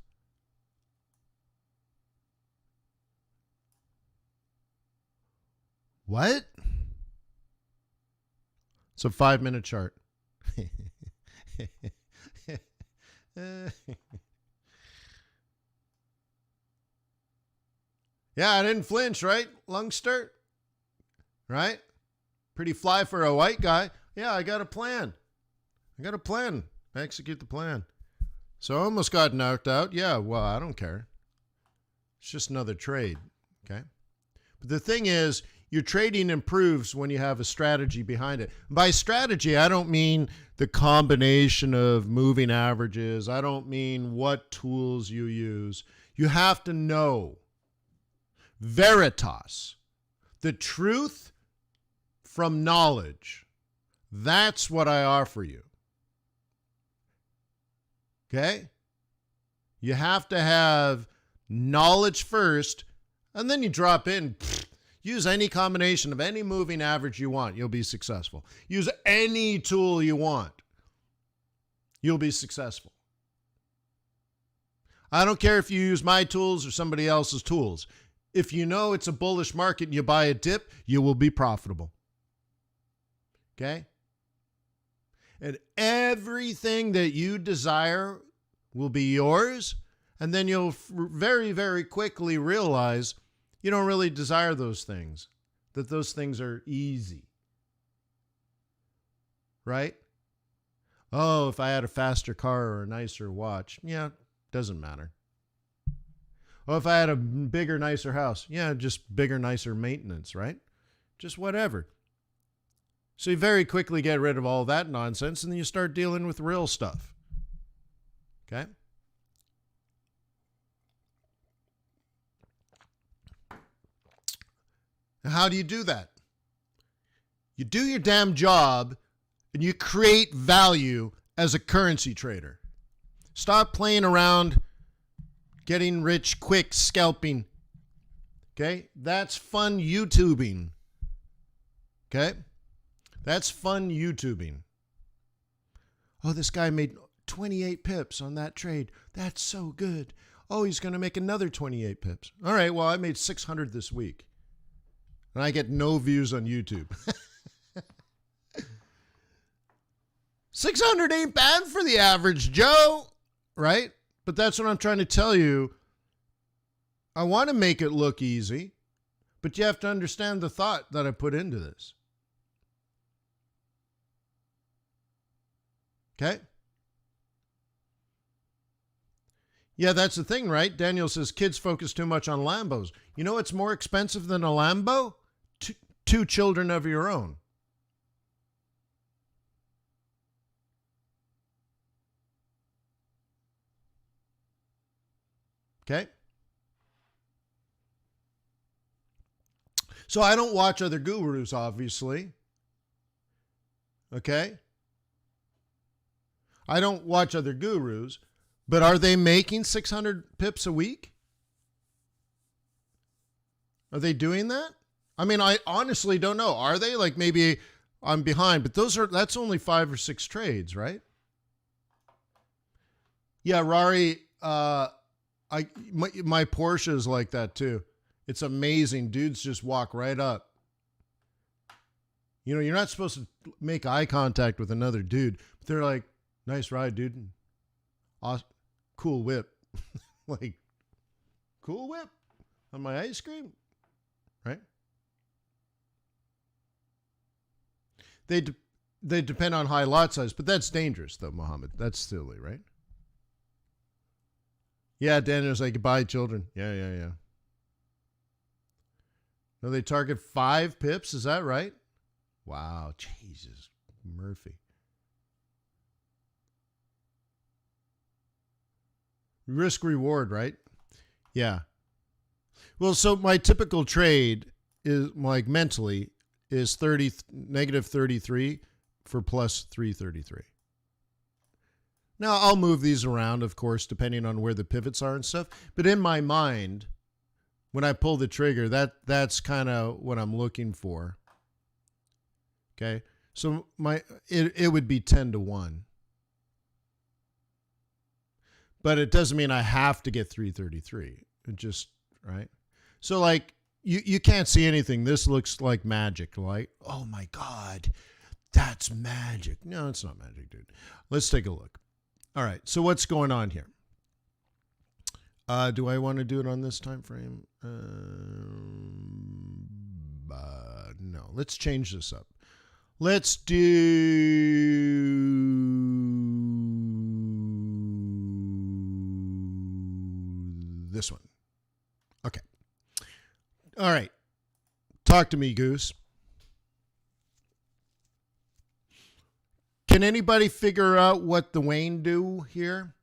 What? It's a 5-minute chart. Yeah, I didn't flinch, right? Lungster? Right? Pretty fly for a white guy. Yeah, I got a plan. I execute the plan. So I almost got knocked out. Yeah, well, I don't care. It's just another trade, okay? But the thing is, your trading improves when you have a strategy behind it. By strategy, I don't mean the combination of moving averages. I don't mean what tools you use. You have to know veritas, the truth from knowledge. That's what I offer you. Okay? You have to have knowledge first, and then you drop in. Use any combination of any moving average you want. You'll be successful. Use any tool you want. You'll be successful. I don't care if you use my tools or somebody else's tools. If you know it's a bullish market and you buy a dip, you will be profitable. Okay? And everything that you desire will be yours. And then you'll very, very quickly realize you don't really desire those things, that those things are easy. Right? Oh, if I had a faster car or a nicer watch, yeah, doesn't matter. Oh, if I had a bigger, nicer house, yeah, just bigger, nicer maintenance, right? Just whatever. So you very quickly get rid of all that nonsense, and then you start dealing with real stuff. Okay? Now, how do you do that? You do your damn job, and you create value as a currency trader. Stop playing around, getting rich quick, scalping. Okay? That's fun YouTubing. Okay? That's fun YouTubing. Oh, this guy made 28 pips on that trade. That's so good. Oh, he's going to make another 28 pips. All right, well, I made 600 this week. And I get no views on YouTube. 600 ain't bad for the average Joe, right? But that's what I'm trying to tell you. I want to make it look easy, but you have to understand the thought that I put into this. Okay? Yeah, that's the thing, right? Daniel says kids focus too much on Lambos. You know what's more expensive than a Lambo? Two children of your own. Okay? So I don't watch other gurus, obviously. Okay? I don't watch other gurus, but are they making 600 pips a week? Are they doing that? I mean, I honestly don't know. Are they? Like, maybe I'm behind, but that's only 5 or 6 trades, right? Yeah, Rari, my Porsche is like that too. It's amazing. Dudes just walk right up. You know, you're not supposed to make eye contact with another dude, but they're like, nice ride, dude. Awesome. Cool whip. Like, cool whip on my ice cream, right? They depend on high lot size, but that's dangerous, though, Mohammed. That's silly, right? Yeah, Daniel's like, buy children. Yeah. No, they target 5 pips. Is that right? Wow. Jesus, Murphy. Risk reward, right? Yeah. Well, so my typical trade is, like, mentally is negative 33 for plus 333. Now, I'll move these around, of course, depending on where the pivots are and stuff. But in my mind, when I pull the trigger, that's kind of what I'm looking for. Okay? So it would be 10-1. But it doesn't mean I have to get 333. It just, right? So, like, you can't see anything. This looks like magic. Like, oh my God, that's magic. No, it's not magic, dude. Let's take a look. All right, so what's going on here? Do I want to do it on this time frame? No, let's change this up. Let's do this one. Okay. All right. Talk to me, Goose. Can anybody figure out what the Wayne do here?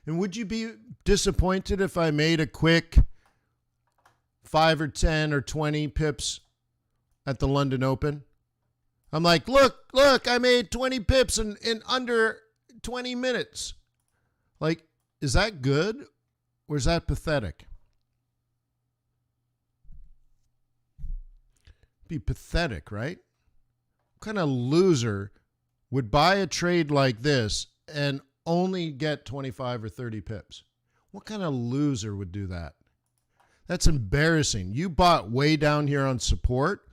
And would you be disappointed if I made a quick 5 or 10 or 20 pips at the London Open? I'm like, look, I made 20 pips in under 20 minutes. Like, is that good or is that pathetic? Be pathetic, right? What kind of loser would buy a trade like this and only get 25 or 30 pips? What kind of loser would do that? That's embarrassing. You bought way down here on support.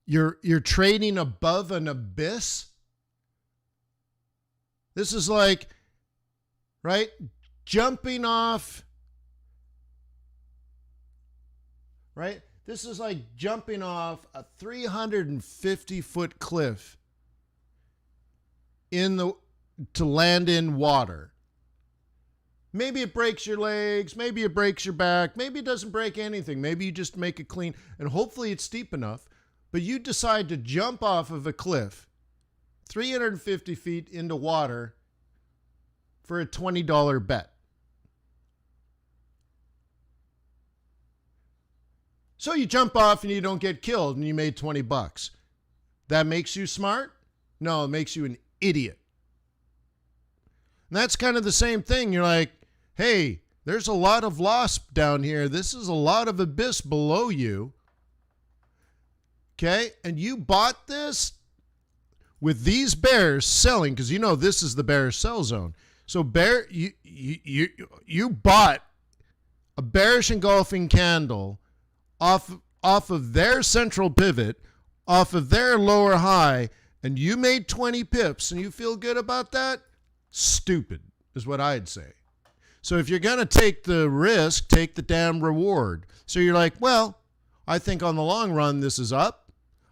You're trading above an abyss. This is like, right? Jumping off, right? This is like jumping off a 350-foot cliff to land in water. Maybe it breaks your legs, maybe it breaks your back, maybe it doesn't break anything. Maybe you just make it clean, and hopefully it's steep enough. But you decide to jump off of a cliff 350 feet into water for a $20 bet. So you jump off and you don't get killed and you made 20 bucks. That makes you smart? No, it makes you an idiot. And that's kind of the same thing. You're like, hey, there's a lot of loss down here. This is a lot of abyss below you. Okay? And you bought this with these bears selling, because you know this is the bear sell zone. So you bought a bearish engulfing candle off of their central pivot, off of their lower high, and you made 20 pips and you feel good about that? Stupid is what I'd say. So if you're going to take the risk, take the damn reward. So you're like, well, I think on the long run this is up.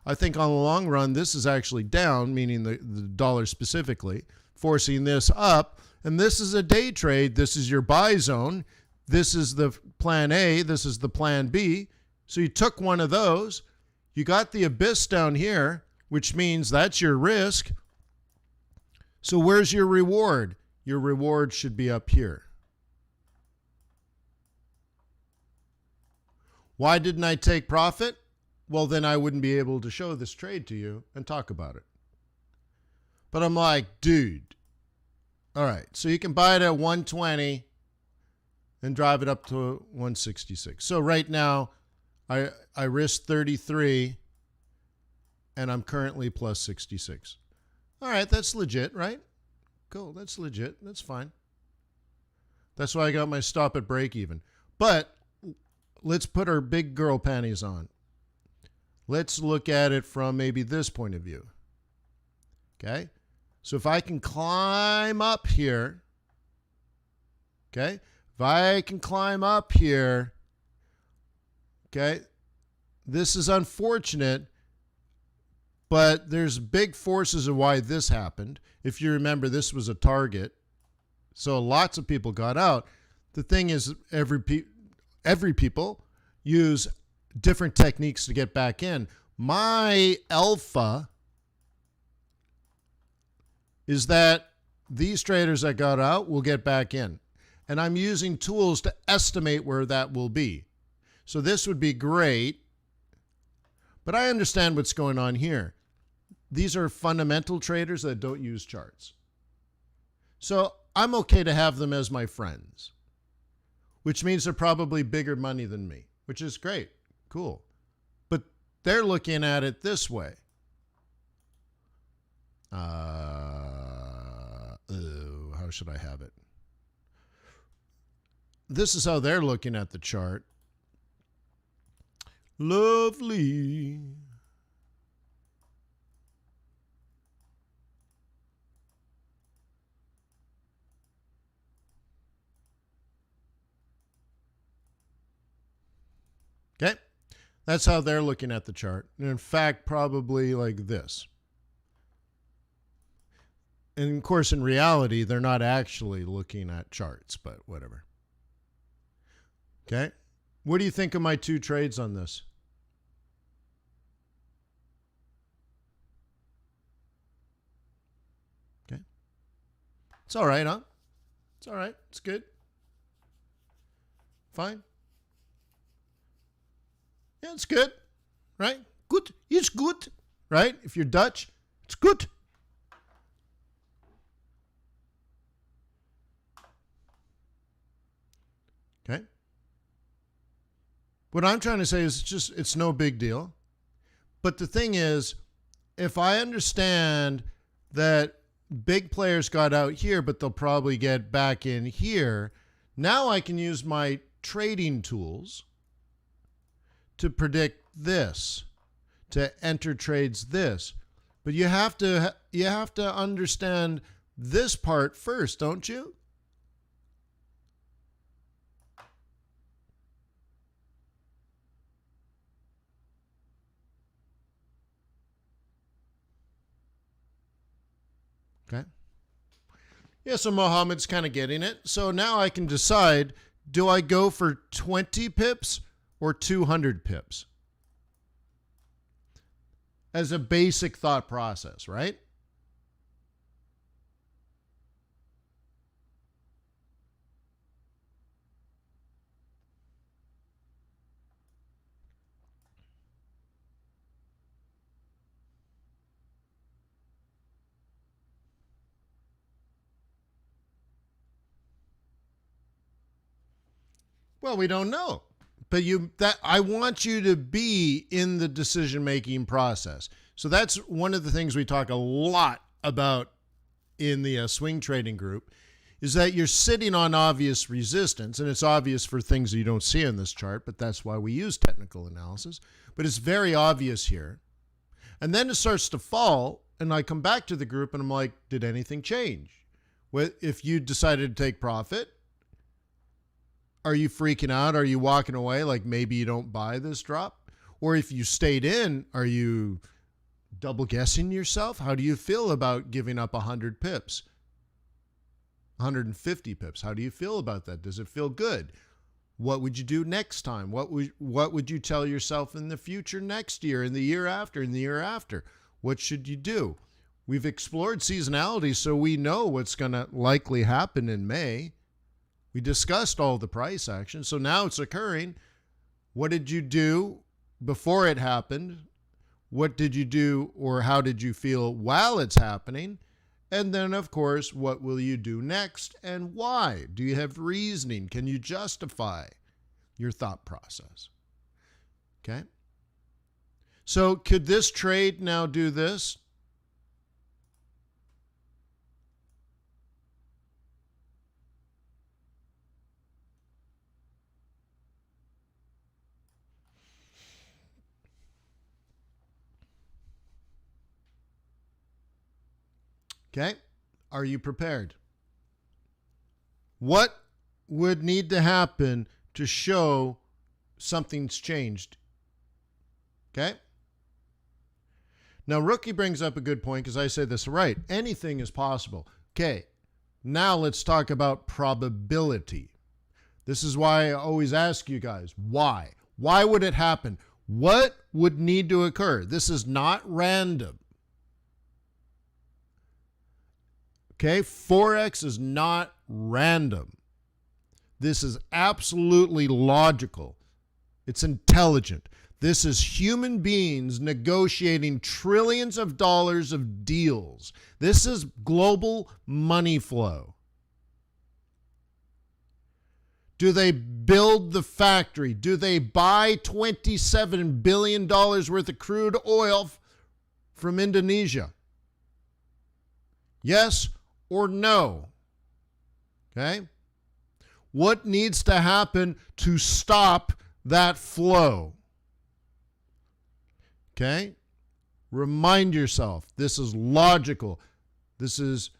I think on the long run this is actually down, meaning the dollar specifically, forcing this up. And this is a day trade. This is your buy zone. This is the plan A. This is the plan B. So you took one of those. You got the abyss down here, which means that's your risk. So where's your reward? Your reward should be up here. Why didn't I take profit? Well, then I wouldn't be able to show this trade to you and talk about it. But I'm like, dude, all right, so you can buy it at 120 and drive it up to 166. So right now, I risked 33 and I'm currently plus 66. All right, that's legit, right? Cool, that's legit. That's fine. That's why I got my stop at break even. But let's put our big girl panties on. Let's look at it from maybe this point of view. Okay? So if I can climb up here, okay? If I can climb up here, okay? This is unfortunate, but there's big forces of why this happened. If you remember, this was a target. So lots of people got out. The thing is, every people use different techniques to get back in. My alpha is that these traders that got out will get back in. And I'm using tools to estimate where that will be. So this would be great. But I understand what's going on here. These are fundamental traders that don't use charts. So I'm okay to have them as my friends, which means they're probably bigger money than me, which is great. Cool. But they're looking at it this way. How should I have it? This is how they're looking at the chart. Lovely. Okay. That's how they're looking at the chart. And in fact, probably like this. And of course, in reality, they're not actually looking at charts, but whatever. Okay. What do you think of my two trades on this? Okay. It's all right, huh? It's all right. It's good. Fine. Yeah, it's good. Right? Good. It's good. Right? If you're Dutch, it's good. Okay. What I'm trying to say is it's no big deal. But the thing is, if I understand that big players got out here, but they'll probably get back in here, now I can use my trading tools to predict this, to enter trades this. But you have to understand this part first, don't you? Okay. Yeah, so Mohammed's kind of getting it. So now I can decide, do I go for 20 pips or 200 pips? As a basic thought process, right? Well, we don't know. But I want you to be in the decision-making process. So that's one of the things we talk a lot about in the swing trading group, is that you're sitting on obvious resistance, and it's obvious for things that you don't see in this chart, but that's why we use technical analysis. But it's very obvious here. And then it starts to fall, and I come back to the group, and I'm like, did anything change? If you decided to take profit, are you freaking out? Are you walking away like maybe you don't buy this drop? Or if you stayed in, are you double guessing yourself? How do you feel about giving up 100 pips? 150 pips? How do you feel about that? Does it feel good? What would you do next time? What would you tell yourself in the future next year, in the year after, in the year after? What should you do? We've explored seasonality, so we know what's going to likely happen in May. We discussed all the price action, so now it's occurring. What did you do before it happened? What did you do, or how did you feel while it's happening? And then, of course, what will you do next and why? Do you have reasoning? Can you justify your thought process? Okay. So could this trade now do this? Okay. Are you prepared? What would need to happen to show something's changed? Okay. Now, Rookie brings up a good point because I say this right. Anything is possible. Okay. Now let's talk about probability. This is why I always ask you guys, why? Why would it happen? What would need to occur? This is not random. Okay, Forex is not random. This is absolutely logical. It's intelligent. This is human beings negotiating trillions of dollars of deals. This is global money flow. Do they build the factory? Do they buy $27 billion worth of crude oil from Indonesia? Yes or no? Okay. What needs to happen to stop that flow? Okay. Remind yourself, this is logical. This is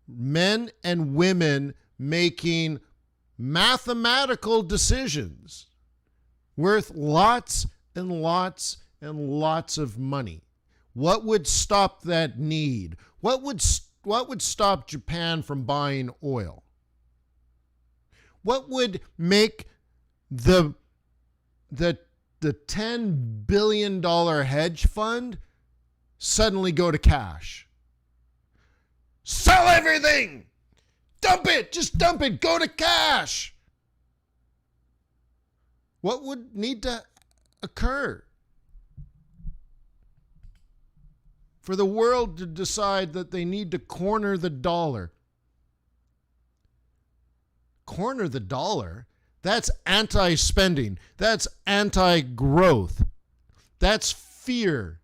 men and women making mathematical decisions worth lots and lots of money. What would stop that need? What would stop Japan from buying oil? What would make the $10 billion hedge fund suddenly go to cash? Sell everything! Dump it! Just dump it! Go to cash! What would need to occur for the world to decide that they need to corner the dollar? Corner the dollar? That's anti-spending. That's anti-growth. That's fear.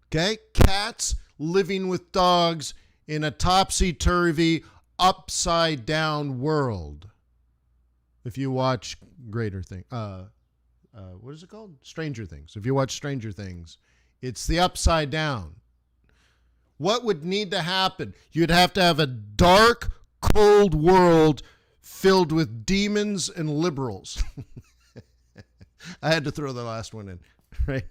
Okay? Cats living with dogs in a topsy-turvy, upside-down world. If you watch what is it called? Stranger Things. If you watch Stranger Things, it's the upside down. What would need to happen? You'd have to have a dark, cold world filled with demons and liberals. I had to throw the last one in, right?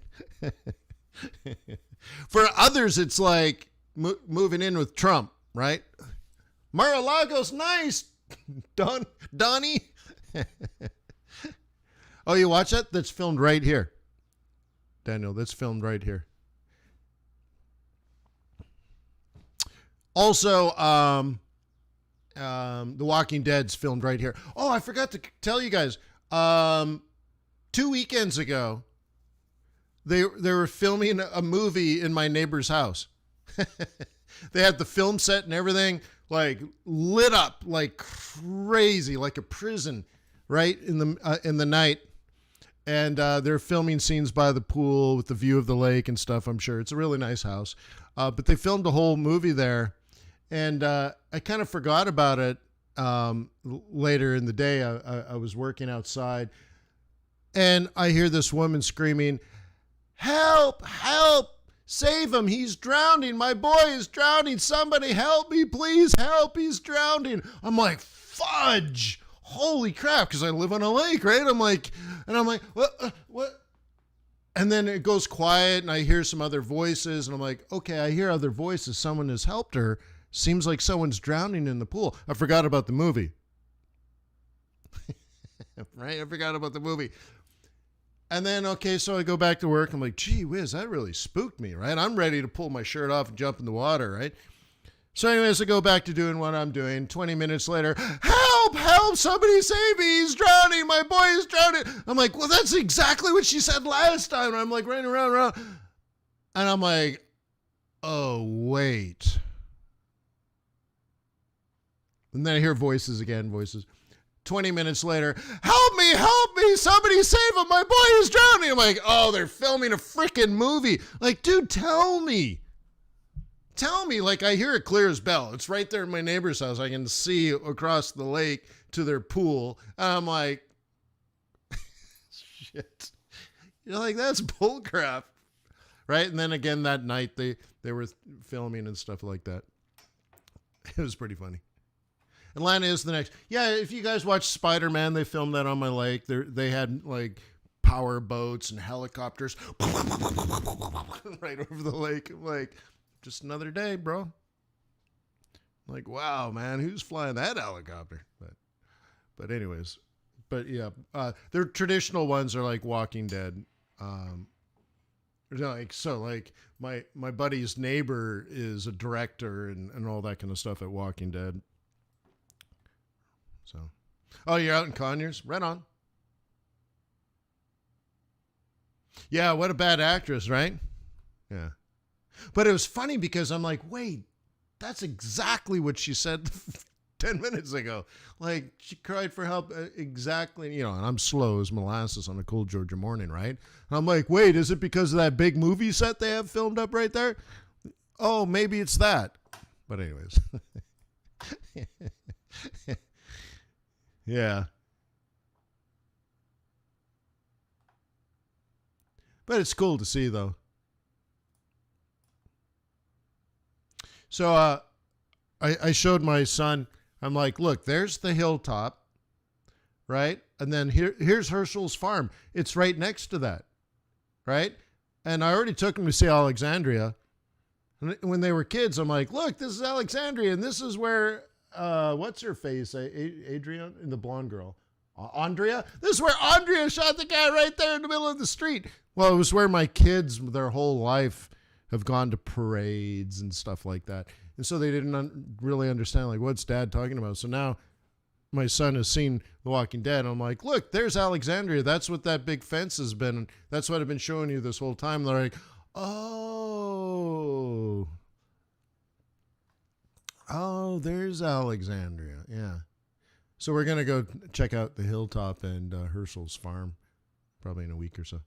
For others, it's like moving in with Trump, right? Mar-a-Lago's nice, Donnie. Oh, you watch that? That's filmed right here. Daniel, that's filmed right here. Also, The Walking Dead's filmed right here. Oh, I forgot to tell you guys. 2 weekends ago, they were filming a movie in my neighbor's house. They had the film set and everything like lit up like crazy, like a prison, right in the night. And they're filming scenes by the pool with the view of the lake and stuff. I'm sure it's a really nice house. But they filmed a whole movie there. And I kind of forgot about it later in the day. I was working outside, and I hear this woman screaming, "Help! Help! Save him! He's drowning! My boy is drowning! Somebody help me, please! Help! He's drowning!" I'm like, fudge! Holy crap! Because I live on a lake, right? I'm like, what? And then it goes quiet, and I hear some other voices, and I'm like, okay, I hear other voices. Someone has helped her. Seems like someone's drowning in the pool. I forgot about the movie. Right? I forgot about the movie. And then, okay, so I go back to work. I'm like, gee whiz, that really spooked me, right? I'm ready to pull my shirt off and jump in the water, right? So anyways, I go back to doing what I'm doing. 20 minutes later, help, help, somebody save me. He's drowning. My boy is drowning. I'm like, well, that's exactly what she said last time. And I'm like running around. And I'm like, oh, wait. And then I hear voices again, 20 minutes later, help me, somebody save him, my boy is drowning. I'm like, oh, they're filming a freaking movie. Like, dude, tell me, like I hear it clear as bell. It's right there in my neighbor's house. I can see across the lake to their pool. And I'm like, shit. You're like, that's bullcrap. Right? And then again that night, they were filming and stuff like that. It was pretty funny. Atlanta is the next. Yeah, if you guys watch Spider-Man, they filmed that on my lake. They had like power boats and helicopters right over the lake. I'm like, just another day, bro. I'm like, wow, man, who's flying that helicopter? But anyways, yeah, their traditional ones are like Walking Dead. Like my buddy's neighbor is a director and all that kind of stuff at Walking Dead. So, oh, you're out in Conyers? Right on. Yeah, what a bad actress, right? Yeah. But it was funny because I'm like, wait, that's exactly what she said 10 minutes ago. Like, she cried for help exactly, and I'm slow as molasses on a cold Georgia morning, right? And I'm like, wait, is it because of that big movie set they have filmed up right there? Oh, maybe it's that. But anyways. Yeah. But it's cool to see, though. So I showed my son, I'm like, look, there's the hilltop, right? And then here's Herschel's farm. It's right next to that, right? And I already took them to see Alexandria. And when they were kids, I'm like, look, this is Alexandria, and this is where, what's her face? Adrian, the blonde girl. Andrea? This is where Andrea shot the guy right there in the middle of the street. Well, it was where my kids, their whole life, have gone to parades and stuff like that. And so they didn't really understand, like, what's Dad talking about? So now my son has seen The Walking Dead. I'm like, look, there's Alexandria. That's what that big fence has been. That's what I've been showing you this whole time. They're like, oh, there's Alexandria. Yeah. So we're going to go check out the hilltop and Herschel's farm probably in a week or so.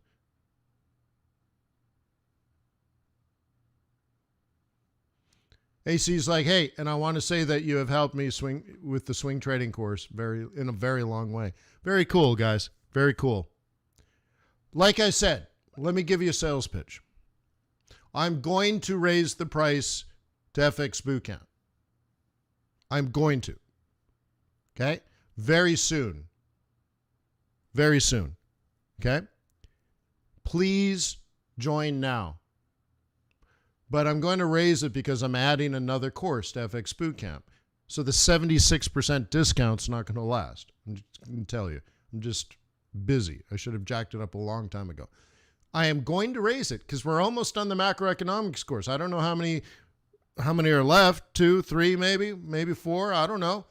AC's like, hey, and I want to say that you have helped me swing with the swing trading course in a very long way. Very cool, guys. Very cool. Like I said, let me give you a sales pitch. I'm going to raise the price to FX Bootcamp. I'm going to. Okay? Very soon. Very soon. Okay? Please join now. But I'm going to raise it because I'm adding another course to FX Bootcamp. So the 76% discount's not going to last. I'm just going to tell you. I'm just busy. I should have jacked it up a long time ago. I am going to raise it because we're almost done the macroeconomics course. I don't know how many are left. 2, 3, maybe 4. I don't know.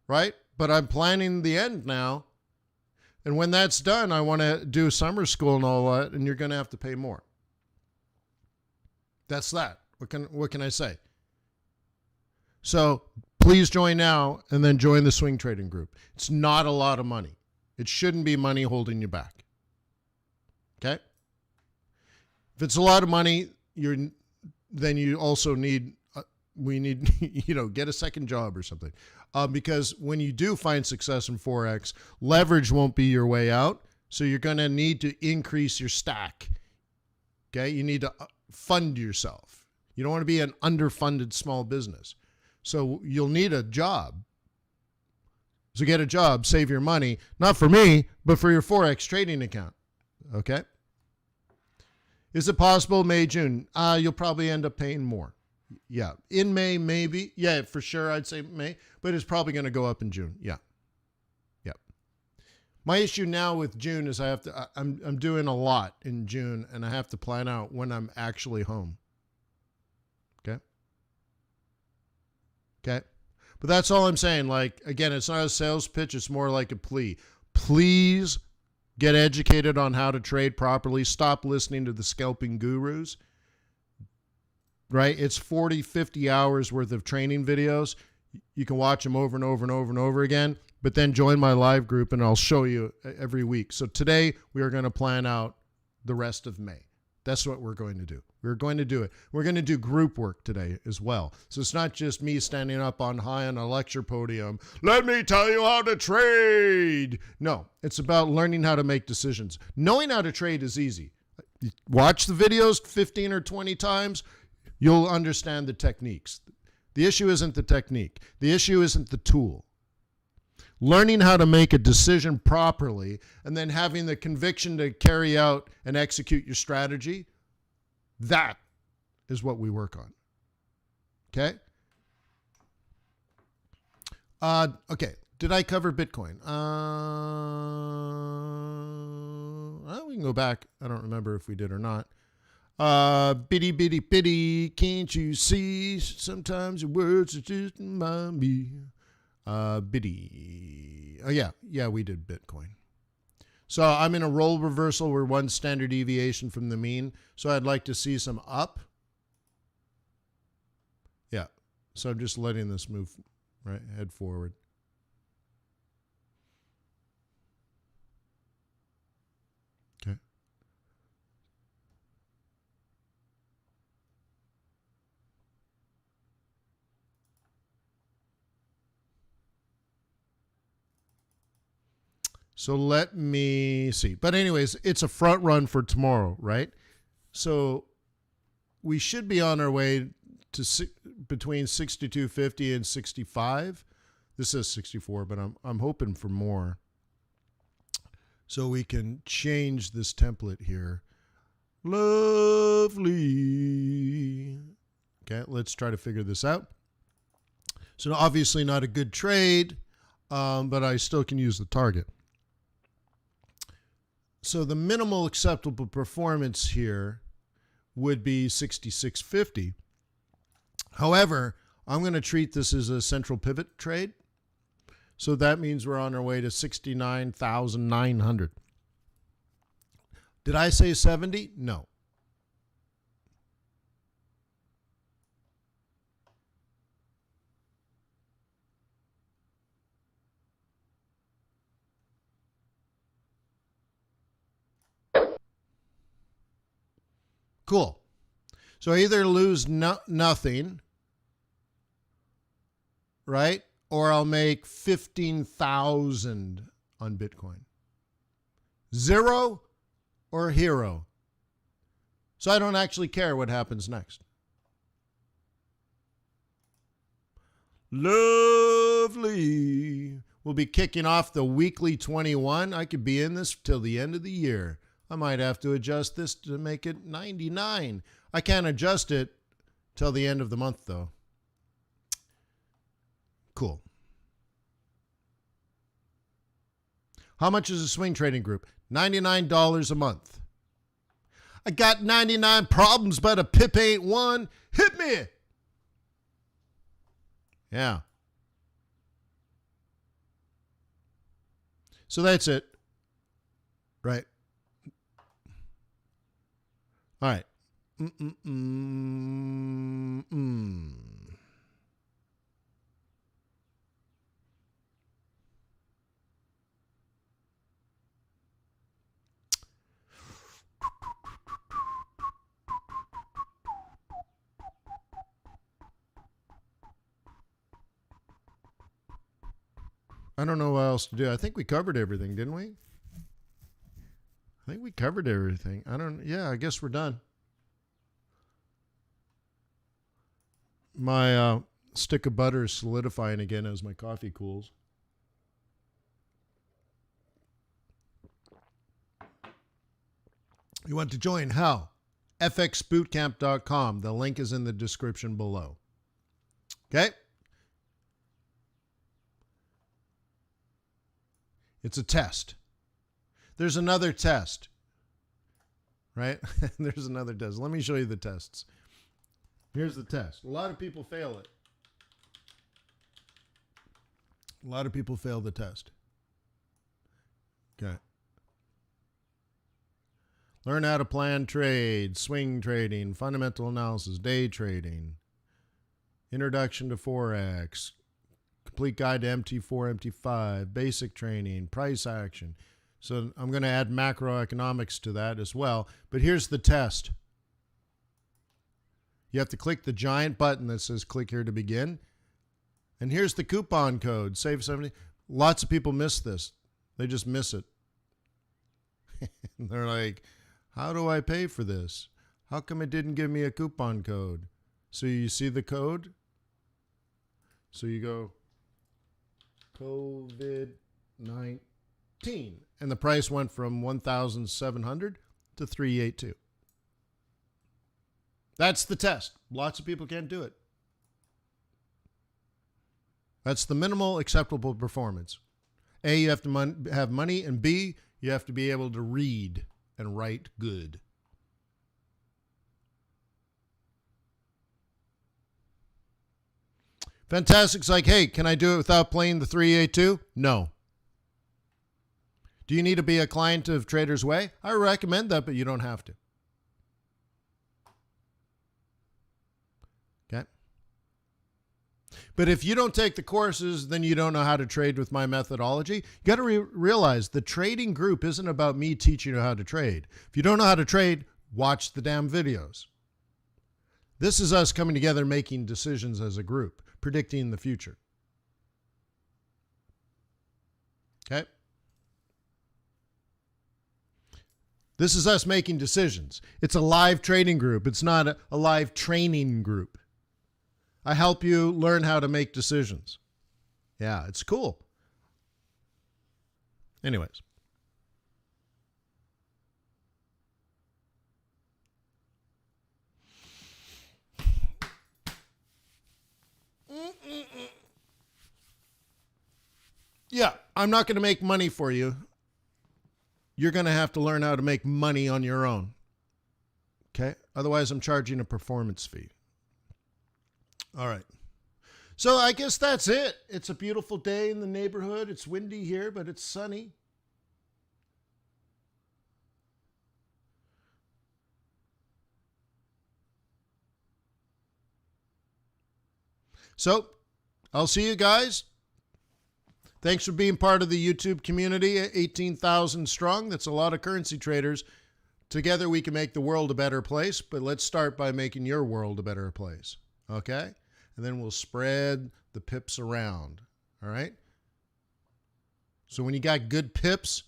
Right? But I'm planning the end now. And when that's done, I want to do summer school and all that, and you're going to have to pay more. That's that. What can I say? So please join now and then join the swing trading group. It's not a lot of money. It shouldn't be money holding you back. Okay? If it's a lot of money, then you also need, get a second job or something. Because when you do find success in Forex, leverage won't be your way out. So you're going to need to increase your stack. Okay? You need to fund yourself. You don't want to be an underfunded small business. So you'll need a job. So get a job, save your money, not for me, but for your Forex trading account. Okay? Is it possible May, June? You'll probably end up paying more. Yeah. In May, maybe. Yeah, for sure, I'd say May, but it's probably going to go up in June. Yeah. Yeah. My issue now with June is I'm doing a lot in June, and I have to plan out when I'm actually home. Okay? Okay? But that's all I'm saying. Like, again, it's not a sales pitch. It's more like a plea. Please get educated on how to trade properly. Stop listening to the scalping gurus. Right? It's 40, 50 hours worth of training videos. You can watch them over and over and over and over again. But then join my live group, and I'll show you every week. So today, we are going to plan out the rest of May. That's what we're going to do. We're going to do it. We're going to do group work today as well. So it's not just me standing up on high on a lecture podium. Let me tell you how to trade. No, it's about learning how to make decisions. Knowing how to trade is easy. Watch the videos 15 or 20 times. You'll understand the techniques. The issue isn't the technique. The issue isn't the tool. Learning how to make a decision properly and then having the conviction to carry out and execute your strategy, that is what we work on. Okay? Okay. Did I cover Bitcoin? Well, we can go back. I don't remember if we did or not. Bitty, bitty, bitty, can't you see? Sometimes your words are just remind me. Bitty. Oh, yeah, we did Bitcoin. So I'm in a roll reversal. We're one standard deviation from the mean. So I'd like to see some up. Yeah. So I'm just letting this move, right, head forward. Okay. So let me see. But anyways, it's a front run for tomorrow, right? So we should be on our way to between 62.50 and 65. This says 64, but I'm hoping for more. So we can change this template here. Lovely. Okay, let's try to figure this out. So obviously not a good trade, but I still can use the target. So the minimal acceptable performance here would be 66.50. However, I'm going to treat this as a central pivot trade. So that means we're on our way to 69,900. Did I say 70? No. Cool. So I either lose nothing, right? Or I'll make 15,000 on Bitcoin. Zero or hero. So I don't actually care what happens next. Lovely. We'll be kicking off the weekly 21. I could be in this till the end of the year. I might have to adjust this to make it 99. I can't adjust it till the end of the month, though. Cool. How much is a swing trading group? $99 a month. I got 99 problems, but a pip ain't one. Hit me. Yeah. So that's it. Right. All right. I don't know what else to do. I think we covered everything, didn't we? I think we covered everything. Yeah, I guess we're done. My stick of butter is solidifying again as my coffee cools. You want to join? How? fxbootcamp.com. The link is in the description below. Okay? It's a test. There's another test, right? There's another test. Let me show you the tests. Here's the test. A lot of people fail it. A lot of people fail the test. Okay. Learn how to plan trades, swing trading, fundamental analysis, day trading, introduction to Forex, complete guide to MT4, MT5, basic training, price action. So I'm going to add macroeconomics to that as well. But here's the test. You have to click the giant button that says click here to begin. And here's the coupon code, save 70. Lots of people miss this. They just miss it. They're like, how do I pay for this? How come it didn't give me a coupon code? So you see the code? So you go COVID-19. And the price went from 1,700 to 382. That's the test. Lots of people can't do it. That's the minimal acceptable performance. A, you have to have money, and B, you have to be able to read and write good. Fantastic's like, hey, can I do it without playing the 382? No. Do you need to be a client of Trader's Way? I recommend that, but you don't have to. Okay. But if you don't take the courses, then you don't know how to trade with my methodology. You got to realize the trading group isn't about me teaching you how to trade. If you don't know how to trade, watch the damn videos. This is us coming together, making decisions as a group, predicting the future. Okay. This is us making decisions. It's a live trading group. It's not a live training group. I help you learn how to make decisions. Yeah, it's cool. Anyways, Yeah, I'm not going to make money for you. You're going to have to learn how to make money on your own. Okay? Otherwise, I'm charging a performance fee. All right. So I guess that's it. It's a beautiful day in the neighborhood. It's windy here, but it's sunny. So I'll see you guys. Thanks for being part of the YouTube community, 18,000 strong. That's a lot of currency traders. Together we can make the world a better place, but let's start by making your world a better place, okay? And then we'll spread the pips around, all right? So when you got good pips,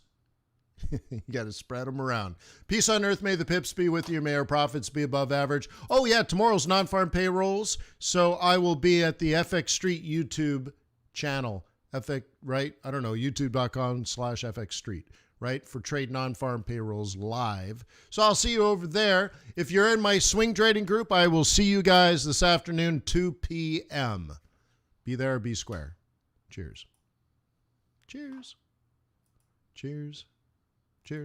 you got to spread them around. Peace on earth. May the pips be with you. May our profits be above average. Oh, yeah, tomorrow's non-farm payrolls. So I will be at the FX Street YouTube channel. FX, right? I don't know, youtube.com/FX Street, right? For trade non-farm payrolls live. So I'll see you over there. If you're in my swing trading group, I will see you guys this afternoon, 2 p.m. Be there or be square. Cheers. Cheers. Cheers.